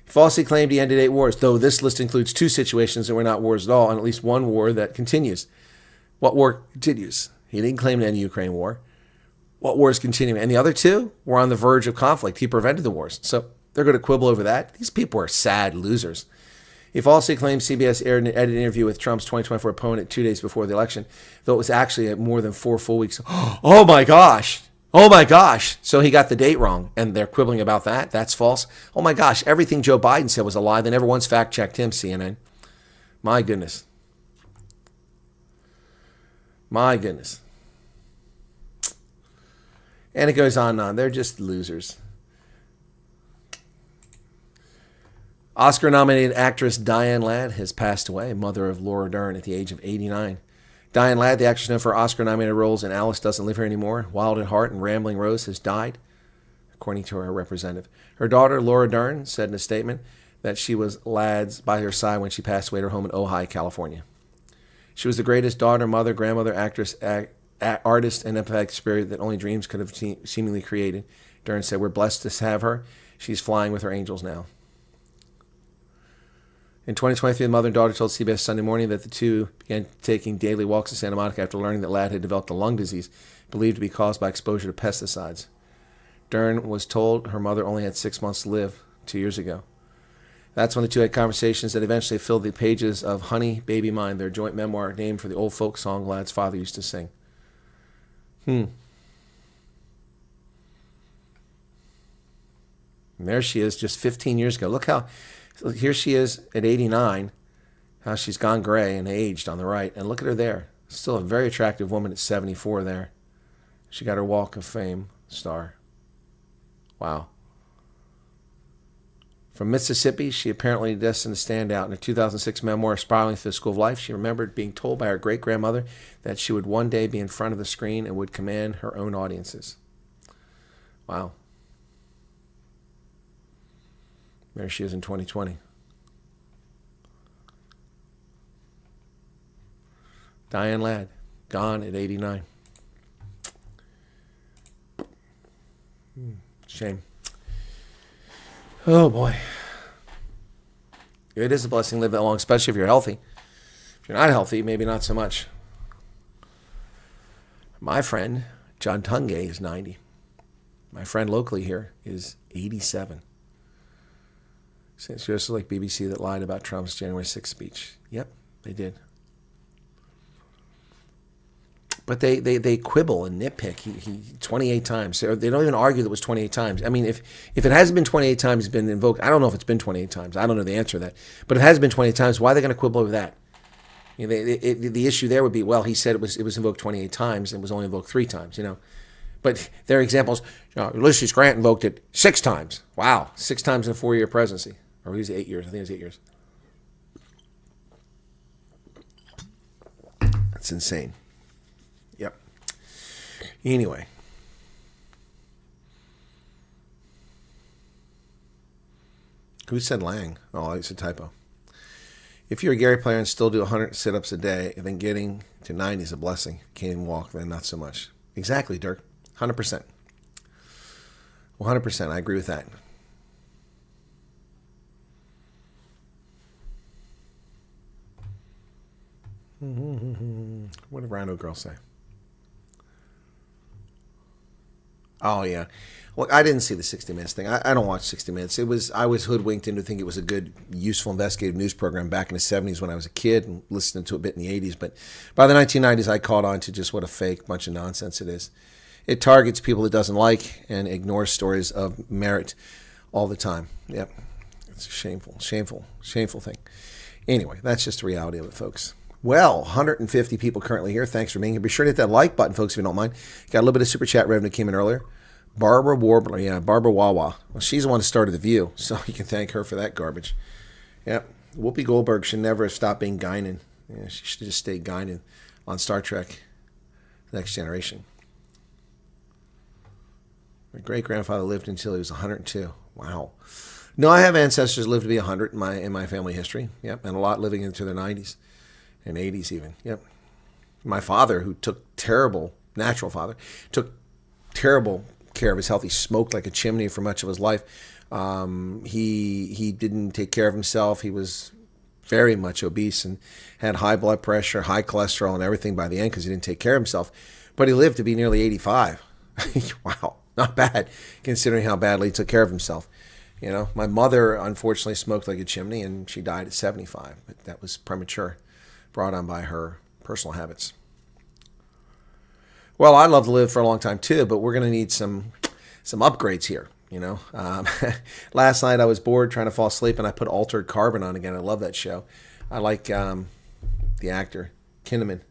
He falsely claimed he ended 8 wars, though this list includes 2 situations that were not wars at all, and at least 1 war that continues. What war continues? He didn't claim to end the Ukraine war. What war is continuing? And the other 2 were on the verge of conflict. He prevented the wars. So they're going to quibble over that. These people are sad losers. He falsely claimed CBS aired an edited interview with Trump's 2024 opponent 2 days before the election, though it was actually more than 4 full weeks. Oh my gosh. Oh my gosh. So he got the date wrong, and they're quibbling about that. That's false. Oh my gosh. Everything Joe Biden said was a lie. They never once fact-checked him, CNN. My goodness. My goodness. And it goes on and on. They're just losers. Oscar-nominated actress Diane Ladd has passed away, mother of Laura Dern, at the age of 89. Diane Ladd, the actress known for Oscar-nominated roles in Alice Doesn't Live Here Anymore, Wild at Heart, and Rambling Rose, has died, according to her representative. Her daughter, Laura Dern, said in a statement that she was Ladd's by her side when she passed away at her home in Ojai, California. She was the greatest daughter, mother, grandmother, actress, artist, and empathetic spirit that only dreams could have seemingly created. Dern said, "We're blessed to have her. She's flying with her angels now." In 2023, the mother and daughter told CBS Sunday Morning that the two began taking daily walks in Santa Monica after learning that Ladd had developed a lung disease believed to be caused by exposure to pesticides. Dern was told her mother only had 6 months to live 2 years ago. That's when the two had conversations that eventually filled the pages of Honey, Baby Mine, their joint memoir named for the old folk song Ladd's father used to sing. And there she is just 15 years ago. Look how... So here she is at 89, how she's gone gray and aged on the right. And look at her there. Still a very attractive woman at 74 there. She got her Walk of Fame star. Wow. From Mississippi, she apparently destined to stand out. In her 2006 memoir, Spiraling Through the School of Life, she remembered being told by her great-grandmother that she would one day be in front of the screen and would command her own audiences. Wow. There she is in 2020. Diane Ladd, gone at 89. Shame. Oh, boy. It is a blessing to live that long, especially if you're healthy. If you're not healthy, maybe not so much. My friend, John Tungay, is 90. My friend locally here is 87. So it's just like BBC that lied about Trump's January 6th speech. Yep, they did. But they quibble and nitpick. He 28 times. They don't even argue that it was 28 times. I mean, if it hasn't been 28 times, it's been invoked. I don't know if it's been 28 times. I don't know the answer to that. But if it has been 28 times, why are they going to quibble over that? You know, the issue there would be, well, he said it was invoked 28 times and was only invoked 3 times, you know. But there are examples. You know, Ulysses Grant invoked it 6 times. Wow, 6 times in a 4-year presidency. Or he was 8 years. I think it was 8 years. That's insane. Yep. Anyway. Who said Lang? Oh, it's a typo. If you're a Gary player and still do 100 sit-ups a day, then getting to 90 is a blessing. Can't even walk, then not so much. Exactly, Dirk. 100%. 100%. I agree with that. What did Rhino Girl say? Oh, yeah. Well, I didn't see the 60 Minutes thing. I don't watch 60 Minutes. I was hoodwinked into thinking it was a good, useful, investigative news program back in the 70s when I was a kid and listening to it a bit in the 80s. But by the 1990s, I caught on to just what a fake bunch of nonsense it is. It targets people it doesn't like and ignores stories of merit all the time. Yep. It's a shameful thing. Anyway, that's just the reality of it, folks. Well, 150 people currently here. Thanks for being here. Be sure to hit that like button, folks, if you don't mind. Got a little bit of super chat revenue came in earlier. Barbara Warbler, yeah, Barbara Wawa. Well, she's the one who started The View, so you can thank her for that garbage. Yep. Whoopi Goldberg should never have stopped being Guinan. Yeah, she should have just stayed Guinan on Star Trek The Next Generation. My great-grandfather lived until he was 102. Wow. No, I have ancestors who lived to be 100 in my family history. Yep, and a lot living into their 90s and 80s even. Yep. My father, who took terrible care of his health. He smoked like a chimney for much of his life. He didn't take care of himself. He was very much obese and had high blood pressure, high cholesterol, and everything by the end because he didn't take care of himself. But he lived to be nearly 85. Wow, not bad considering how badly he took care of himself. You know, my mother unfortunately smoked like a chimney and she died at 75, but that was premature, brought on by her personal habits. Well, I'd love to live for a long time too, but we're going to need some upgrades here, you know. Last night I was bored trying to fall asleep and I put Altered Carbon on again. I love that show. I like the actor, Kinnaman,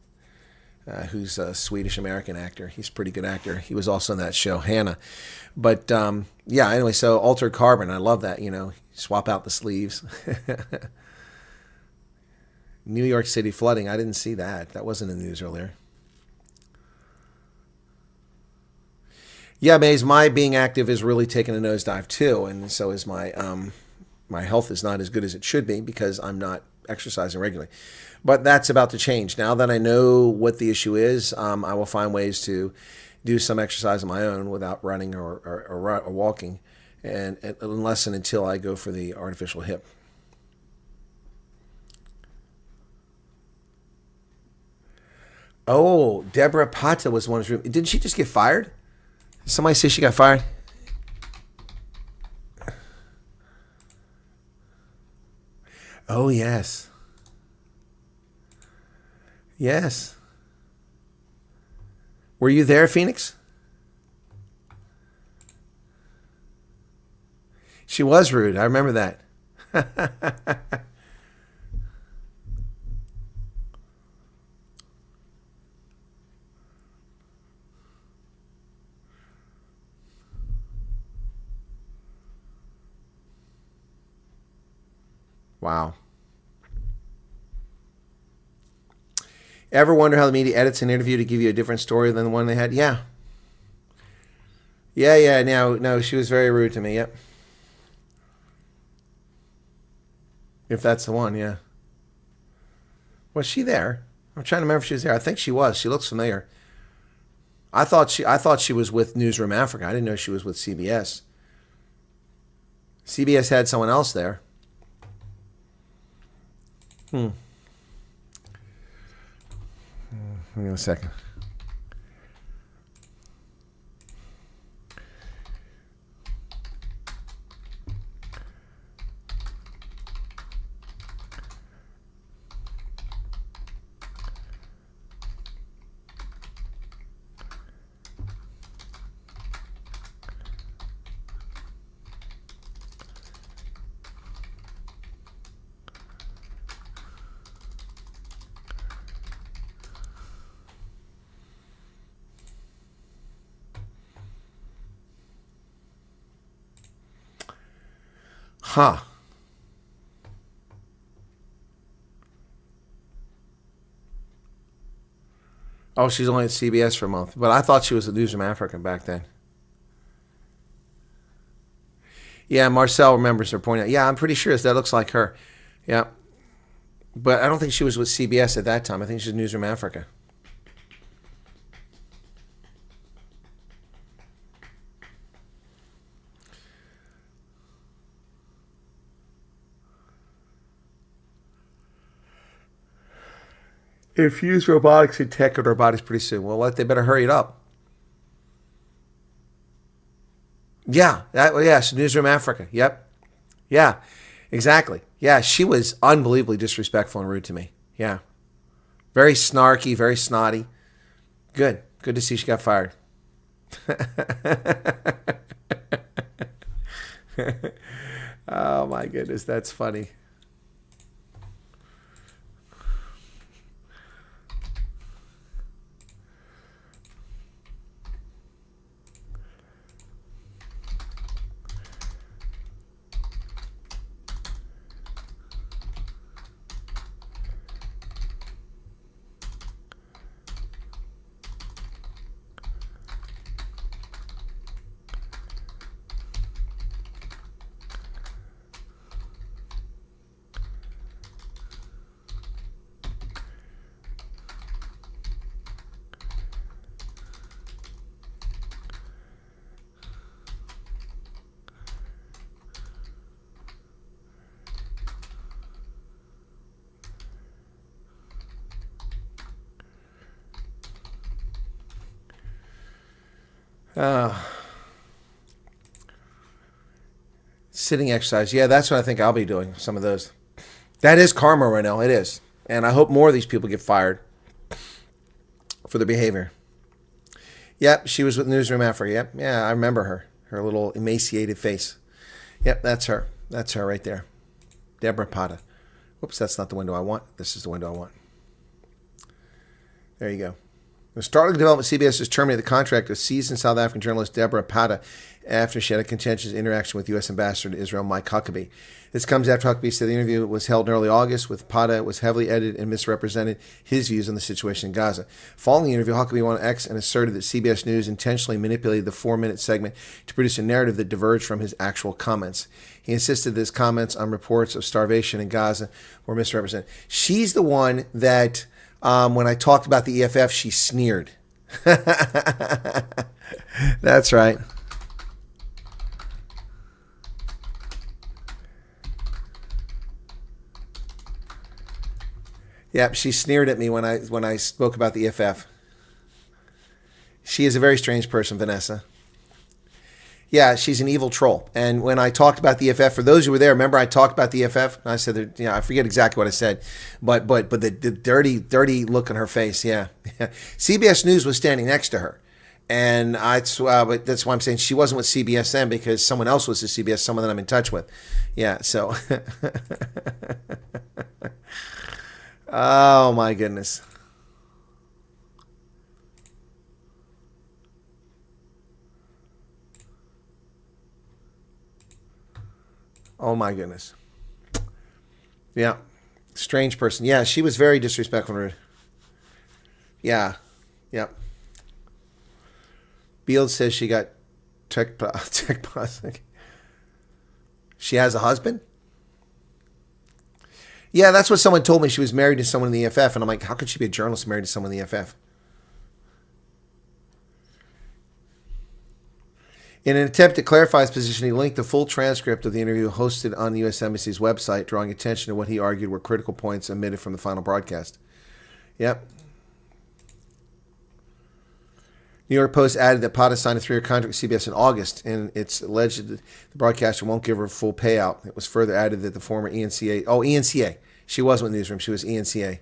who's a Swedish-American actor. He's a pretty good actor. He was also in that show, Hannah. But yeah, anyway, so Altered Carbon, I love that, you know. Swap out the sleeves. New York City flooding, I didn't see that. That wasn't in the news earlier. Yeah, Maze, my being active is really taking a nosedive too, and so is my my health is not as good as it should be because I'm not exercising regularly. But that's about to change. Now that I know what the issue is, I will find ways to do some exercise on my own without running or walking, and unless and until I go for the artificial hip. Oh, Deborah Pata was one of the. Didn't she just get fired? Somebody say she got fired? Oh, yes. Yes. Were you there, Phoenix? She was rude. I remember that. Wow. Ever wonder how the media edits an interview to give you a different story than the one they had? Yeah. Yeah. No, she was very rude to me. Yep. If that's the one, yeah. Was she there? I'm trying to remember if she was there. I think she was. She looks familiar. I thought she was with Newsroom Africa. I didn't know she was with CBS. CBS had someone else there. Hang on a second. Huh. Oh, she's only at CBS for a month. But I thought she was at Newsroom Africa back then. Yeah, Marcel remembers her pointing out. Yeah, I'm pretty sure that looks like her. Yeah. But I don't think she was with CBS at that time. I think she was Newsroom Africa. Infuse robotics and tech in our bodies pretty soon. Well, they better hurry it up. Yeah, so Newsroom Africa. Yep. Yeah, exactly. Yeah, she was unbelievably disrespectful and rude to me. Yeah. Very snarky, very snotty. Good. Good to see she got fired. Oh, my goodness. That's funny. Sitting exercise. Yeah, that's what I think I'll be doing, some of those. That is karma right now. It is. And I hope more of these people get fired for their behavior. Yep, she was with Newsroom Africa. Yep, yeah, I remember her. Her little emaciated face. Yep, that's her. That's her right there. Deborah Pata. Whoops, that's not the window I want. This is the window I want. There you go. The startling development, CBS has terminated the contract of seasoned South African journalist Deborah Pata after she had a contentious interaction with U.S. Ambassador to Israel Mike Huckabee. This comes after Huckabee said the interview was held in early August with Pata was heavily edited and misrepresented his views on the situation in Gaza. Following the interview, Huckabee went on X and asserted that CBS News intentionally manipulated the 4-minute segment to produce a narrative that diverged from his actual comments. He insisted that his comments on reports of starvation in Gaza were misrepresented. She's the one that... when I talked about the EFF, she sneered. That's right. Yep, she sneered at me when I spoke about the EFF. She is a very strange person, Vanessa. Yeah, she's an evil troll. And when I talked about the EFF, for those who were there, remember I talked about the EFF? I said, that, I forget exactly what I said, but the dirty look on her face, yeah. CBS News was standing next to her. And but that's why I'm saying she wasn't with CBS then, because someone else was at CBS, someone that I'm in touch with. Yeah, so. Oh, my goodness. Oh, my goodness. Yeah. Strange person. Yeah, she was very disrespectful and rude. Yeah. Yep. Beals says she got tech plastic. She has a husband? Yeah, that's what someone told me. She was married to someone in the EFF. And I'm like, how could she be a journalist married to someone in the EFF? In an attempt to clarify his position, he linked the full transcript of the interview hosted on the U.S. Embassy's website, drawing attention to what he argued were critical points omitted from the final broadcast. Yep. New York Post added that Pata signed a 3-year contract with CBS in August, and it's alleged that the broadcaster won't give her a full payout. It was further added that the former ENCA, she was with Newsroom, she was ENCA.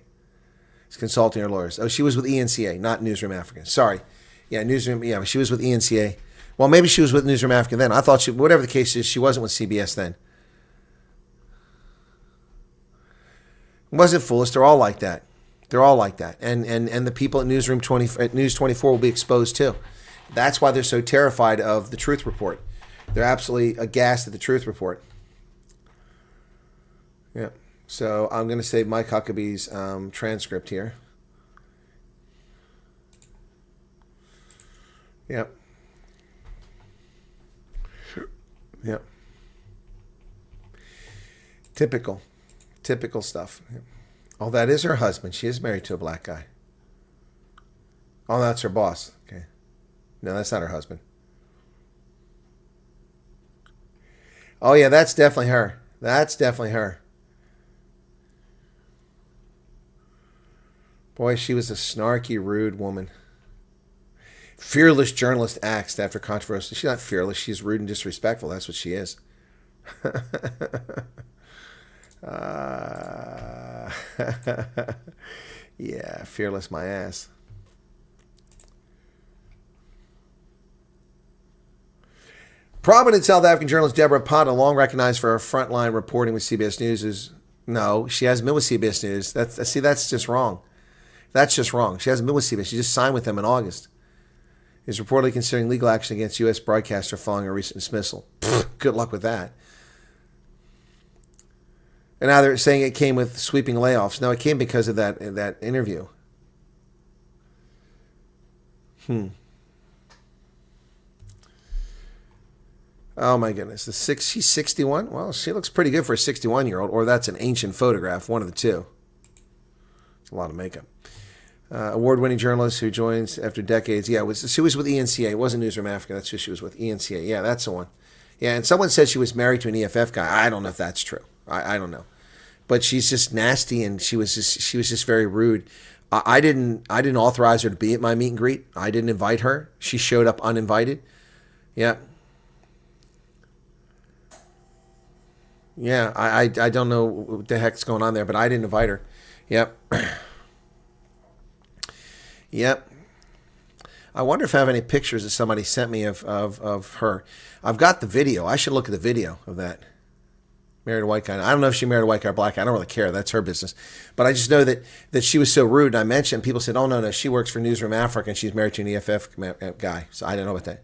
It's consulting her lawyers. Oh, she was with ENCA, not Newsroom Africa. Sorry. Yeah, Newsroom, yeah, she was with ENCA. Well, maybe she was with Newsroom Africa then. I thought whatever the case is, she wasn't with CBS then. It wasn't foolish. They're all like that. They're all like that. And the people at News 24 will be exposed too. That's why they're so terrified of the Truth Report. They're absolutely aghast at the Truth Report. Yeah. So I'm going to save Mike Huckabee's transcript here. Yep. Yep. Typical stuff. Yep. Oh, that is her husband. She is married to a black guy. Oh, that's her boss. Okay. No, that's not her husband. Oh, yeah, that's definitely her. That's definitely her. Boy, she was a snarky, rude woman. Fearless journalist axed after controversy. She's not fearless. She's rude and disrespectful. That's what she is. Yeah, fearless my ass. Prominent South African journalist Deborah Pata, long recognized for her frontline reporting with CBS News, she hasn't been with CBS News. That's just wrong. That's just wrong. She hasn't been with CBS. She just signed with them in August. Is reportedly considering legal action against U.S. broadcaster following a recent dismissal. Good luck with that. And now they're saying it came with sweeping layoffs. No, it came because of that interview. Oh my goodness. She's 61? Well, she looks pretty good for a 61-year-old, or that's an ancient photograph, one of the two. It's a lot of makeup. Award-winning journalist who joins after decades. Yeah, she was with ENCA. It wasn't Newsroom Africa. That's who she was with, ENCA. Yeah, that's the one. Yeah, and someone said she was married to an EFF guy. I don't know if that's true. I don't know. But she's just nasty, and she was just very rude. I didn't authorize her to be at my meet and greet. I didn't invite her. She showed up uninvited. Yeah. Yeah, I don't know what the heck's going on there, but I didn't invite her. Yep. Yep. I wonder if I have any pictures that somebody sent me of her. I've got the video. I should look at the video of that. Married a white guy. I don't know if she married a white guy or black guy. I don't really care. That's her business. But I just know that she was so rude. And I mentioned, people said, oh, no, she works for Newsroom Africa and she's married to an EFF guy. So I don't know about that.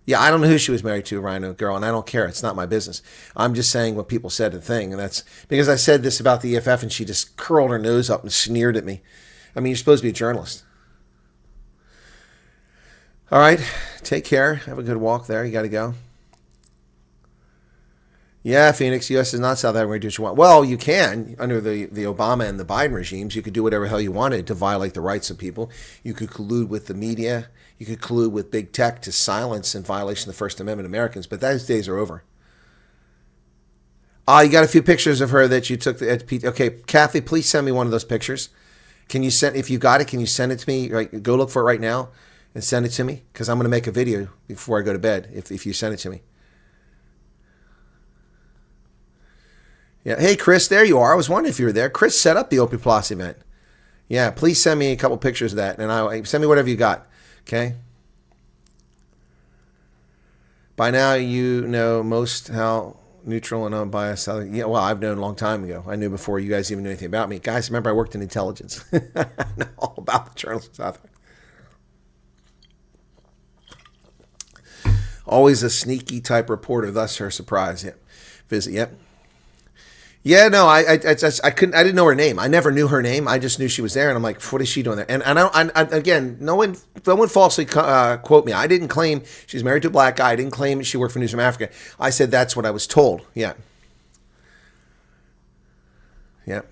Yeah, I don't know who she was married to, Rhino girl, and I don't care. It's not my business. I'm just saying what people said to the thing. And that's because I said this about the EFF and she just curled her nose up and sneered at me. I mean, you're supposed to be a journalist. All right. Take care. Have a good walk there. You got to go. Yeah, Phoenix, U.S. is not South Africa where you do what you want. Well, you can. Under the Obama and the Biden regimes, you could do whatever the hell you wanted to violate the rights of people. You could collude with the media. You could collude with big tech to silence in violation of the First Amendment Americans. But those days are over. You got a few pictures of her that you took. Okay, Kathy, please send me one of those pictures. Can you send, if you got it, can you send it to me? Right, go look for it right now and send it to me, because I'm going to make a video before I go to bed if you send it to me. Yeah. Hey, Chris, there you are. I was wondering if you were there. Chris set up the Opie Plus event. Yeah, please send me a couple pictures of that, and send me whatever you got. Okay. By now, you know most how neutral and unbiased. Yeah, well, I've known a long time ago. I knew before you guys even knew anything about me. Guys, remember I worked in intelligence. I know all about the journalists out there. Always a sneaky type reporter, thus her surprise. Yep. Visit. Yep. Yeah, no, I couldn't. I didn't know her name. I never knew her name. I just knew she was there, and I'm like, what is she doing there? And again, no one falsely quote me. I didn't claim she's married to a black guy. I didn't claim she worked for News from Africa. I said that's what I was told. Yeah. Yeah.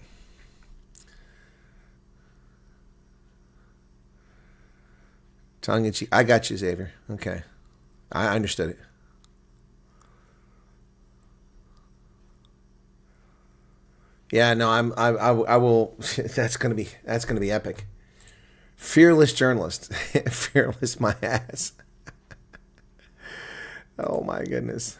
Tongue in cheek. I got you, Xavier. Okay. I understood it. Yeah, no, I will. That's gonna be epic. Fearless journalist, fearless my ass. Oh my goodness.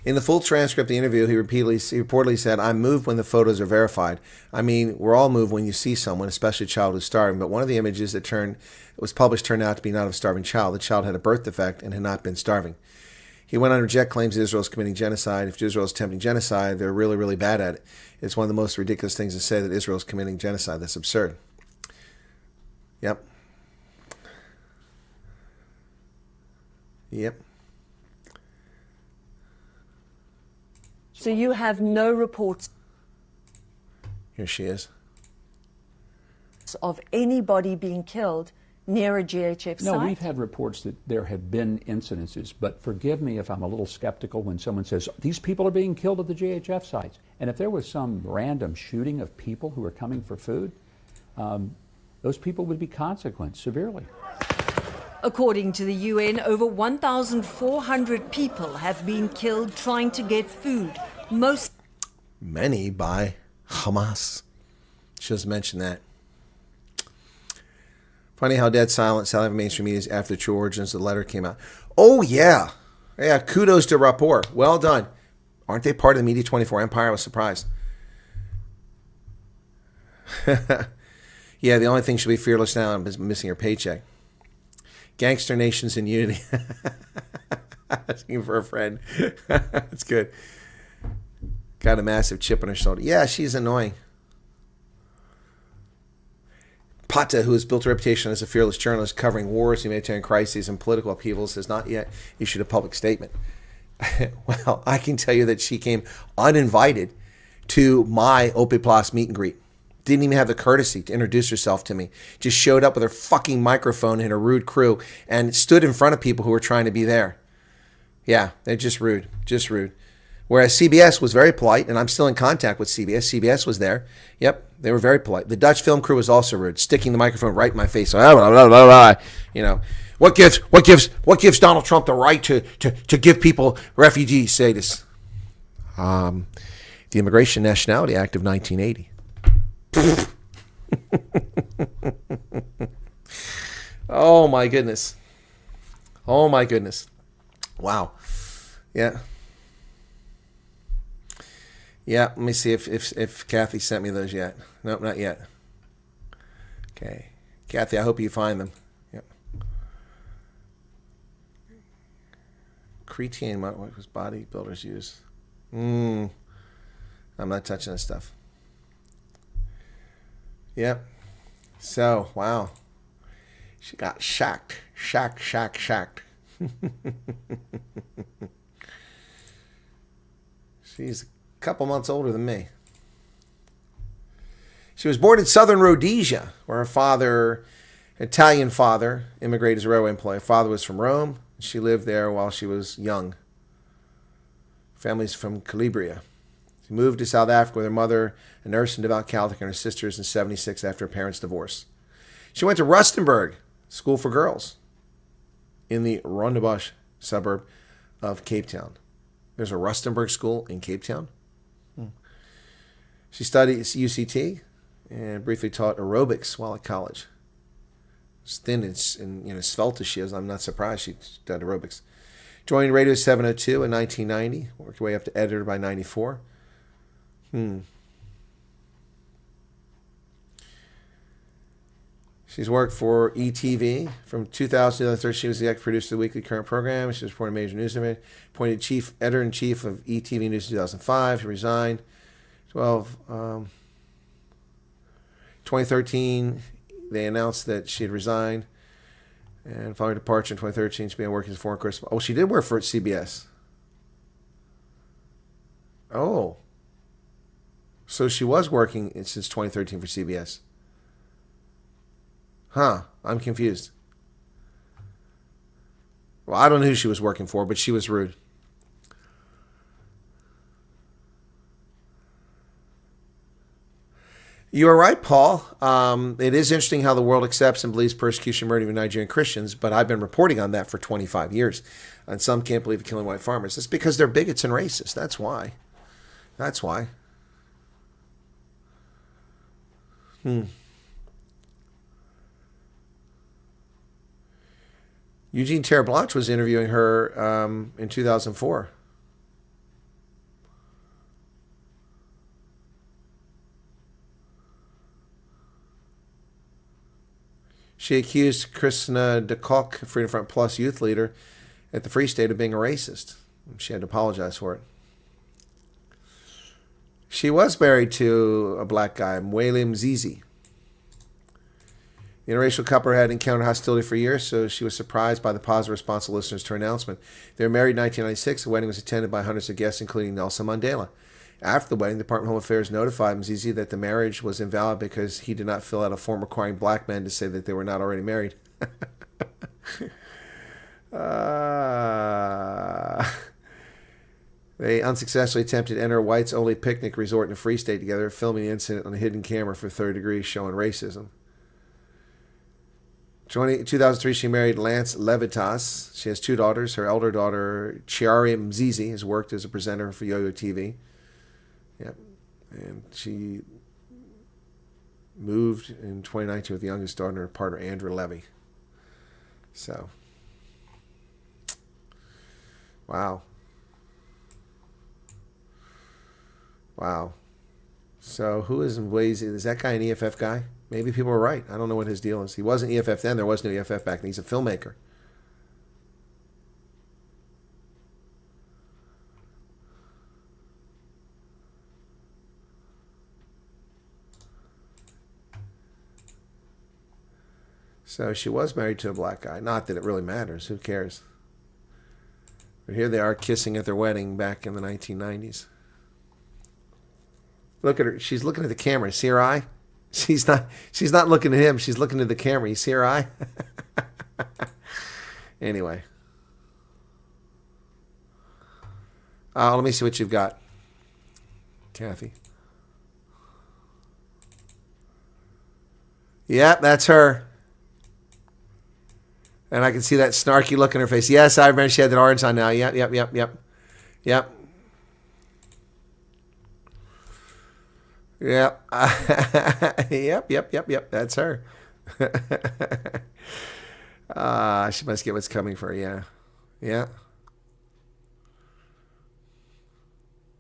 In the full transcript of the interview, he reportedly said, "I'm moved when the photos are verified. I mean, we're all moved when you see someone, especially a child who's starving. But one of the images that was published turned out to be not of a starving child. The child had a birth defect and had not been starving." He went on to reject claims that Israel is committing genocide. If Israel is attempting genocide, they're really, really bad at it. It's one of the most ridiculous things to say that Israel is committing genocide. That's absurd. Yep. Yep. So you have no reports Here she is. of anybody being killed near a GHF site? No, we've had reports that there have been incidences, but forgive me if I'm a little skeptical when someone says, these people are being killed at the GHF sites. And if there was some random shooting of people who are coming for food, those people would be consequenced severely. According to the UN, over 1,400 people have been killed trying to get food. Many by Hamas. Just mentioned that. Funny how dead silent South African mainstream media is after the true origins of the letter came out. Oh, yeah. Yeah, kudos to Rapport. Well done. Aren't they part of the Media 24 empire? I was surprised. Yeah, the only thing should be fearless now is missing her paycheck. Gangster nations in unity. Asking for a friend. That's good. Got a massive chip on her shoulder. Yeah, she's annoying. Pata, who has built a reputation as a fearless journalist covering wars, humanitarian crises, and political upheavals, has not yet issued a public statement. Well, I can tell you that she came uninvited to my Opie Plus meet and greet. Didn't even have the courtesy to introduce herself to me. Just showed up with her fucking microphone and her rude crew and stood in front of people who were trying to be there. Yeah, they're just rude. Just rude. Whereas CBS was very polite, and I'm still in contact with CBS. CBS was there. Yep, they were very polite. The Dutch film crew was also rude, sticking the microphone right in my face. You know, what gives Donald Trump the right to give people refugee status? The Immigration Nationality Act of 1980. Oh my goodness. Oh my goodness. Wow. Yeah. Yeah, let me see if Kathy sent me those yet. Nope, not yet. Okay. Kathy, I hope you find them. Yep. Creatine, what was bodybuilders use? I'm not touching this stuff. Yep. So, wow. She got shocked. Shocked. She's a couple months older than me. She was born in southern Rhodesia, where her father, Italian father, immigrated as a railway employee. Her father was from Rome. She lived there while she was young. Family's from Calabria. She moved to South Africa with her mother, a nurse and devout Catholic, and her sisters in 1976 after her parents' divorce. She went to Rustenburg School for Girls in the Rondebosch suburb of Cape Town. There's a Rustenburg School in Cape Town. She studied at UCT and briefly taught aerobics while at college. As thin and svelte as she is, I'm not surprised she did aerobics. Joined Radio 702 in 1990. Worked her way up to editor by 94. She's worked for ETV from 2000 to 2013. She was the executive producer of the weekly current program. She was reporting major news event. Appointed chief editor-in-chief of ETV News in 2005. She resigned. 2013, they announced that she had resigned. And following her departure in 2013, she began working as a foreign correspondent. Oh, she did work for CBS. Oh. So she was working since 2013 for CBS. Huh. I'm confused. Well, I don't know who she was working for, but she was rude. You are right, Paul. It is interesting how the world accepts and believes persecution, murder of Nigerian Christians, but I've been reporting on that for 25 years. And some can't believe killing white farmers. It's because they're bigots and racist. That's why. That's why. Eugene Terreblanche was interviewing her in 2004. She accused Krishna DeKalk, Freedom Front Plus youth leader at the Free State, of being a racist. She had to apologize for it. She was married to a black guy, Mwele Mzizi. The interracial couple had encountered hostility for years, so she was surprised by the positive response of listeners to her announcement. They were married in 1996. The wedding was attended by hundreds of guests, including Nelson Mandela. After the wedding, the Department of Home Affairs notified Mzizi that the marriage was invalid because he did not fill out a form requiring black men to say that they were not already married. They unsuccessfully attempted to enter a whites-only picnic resort in the Free State together, filming the incident on a hidden camera for 30 degrees, showing racism. 2003, she married Lance Levitas. She has 2 daughters. Her elder daughter, Chiari Mzizi, has worked as a presenter for Yo-Yo TV. Yep. And she moved in 2019 with the youngest daughter and her partner, Andrew Levy. So, wow. Wow. So who is Mzizi? Is that guy an EFF guy? Maybe people were right. I don't know what his deal is. He wasn't EFF then. There was no EFF back then. He's a filmmaker. So she was married to a black guy. Not that it really matters. Who cares? But here they are kissing at their wedding back in the 1990s. Look at her. She's looking at the camera. See her eye? She's not looking at him. She's looking at the camera. You see her eye? Anyway. Let me see what you've got, Kathy. Yep, that's her. And I can see that snarky look in her face. Yes, I remember she had that orange on now. Yep. Yep. Yep. That's her. She must get what's coming for her. Yeah.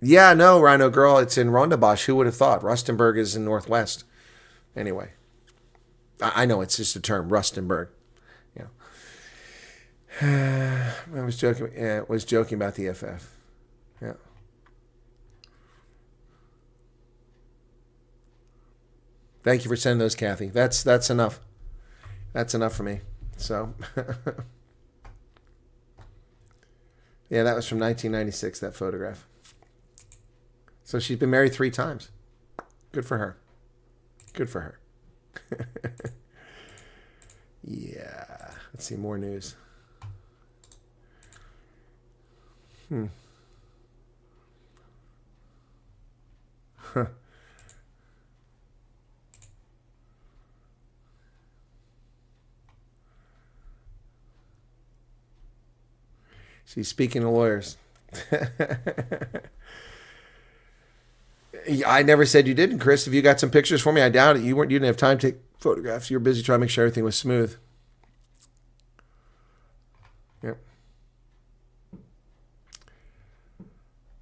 Yeah, no, Rhino Girl. It's in Rondebosch. Who would have thought? Rustenburg is in Northwest. Anyway. I know it's just a term, Rustenburg. Yeah. I was joking. Yeah, was joking about the FF. Yeah. Thank you for sending those, Kathy. That's enough. That's enough for me. So, yeah, that was from 1996. That photograph. So she's been married 3 times. Good for her. Good for her. Yeah. Let's see more news. Huh. See, speaking of lawyers, I never said you didn't, Chris. Have you got some pictures for me? I doubt it. You didn't have time to take photographs. You were busy trying to make sure everything was smooth. Yep.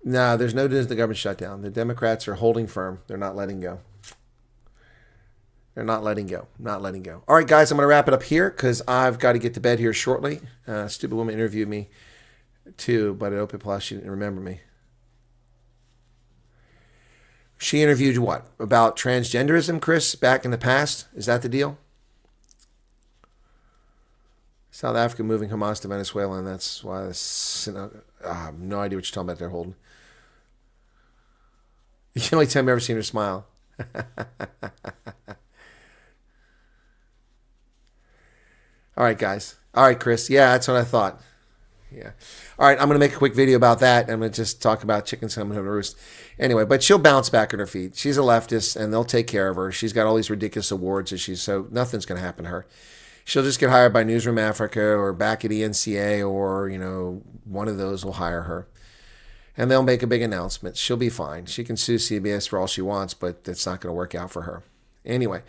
No, there's no news of the government shutdown. The Democrats are holding firm. They're not letting go. They're not letting go. Not letting go. All right, guys, I'm going to wrap it up here because I've got to get to bed here shortly. Stupid woman interviewed me too, but at Open Plus, she didn't remember me. She interviewed what? About transgenderism, Chris, back in the past? Is that the deal? South Africa moving Hamas to Venezuela, and that's why I have no idea what you're talking about there, Holden. You can only tell me I've ever seen her smile. All right, guys. All right, Chris. Yeah, that's what I thought. Yeah. All right, I'm going to make a quick video about that. I'm going to just talk about chickens coming home to roost. Anyway, but she'll bounce back on her feet. She's a leftist, and they'll take care of her. She's got all these ridiculous awards, so nothing's going to happen to her. She'll just get hired by Newsroom Africa or back at ENCA, or, one of those will hire her. And they'll make a big announcement. She'll be fine. She can sue CBS for all she wants, but it's not going to work out for her. Anyway.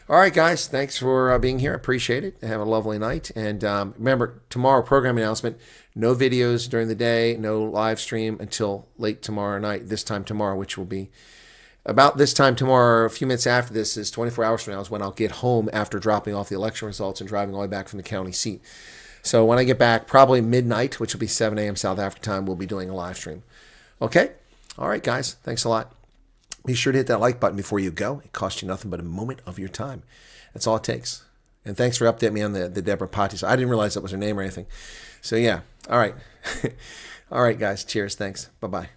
All right, guys. Thanks for being here. I appreciate it. Have a lovely night. And remember, tomorrow, program announcement. No videos during the day. No live stream until late tomorrow night. This time tomorrow, which will be about this time tomorrow. A few minutes after this is 24 hours from now is when I'll get home after dropping off the election results and driving all the way back from the county seat. So when I get back, probably midnight, which will be 7 a.m. South Africa time, we'll be doing a live stream. Okay? All right, guys. Thanks a lot. Be sure to hit that like button before you go. It costs you nothing but a moment of your time. That's all it takes. And thanks for updating me on the Deborah Potty. So I didn't realize that was her name or anything. So yeah. All right. All right, guys. Cheers. Thanks. Bye-bye.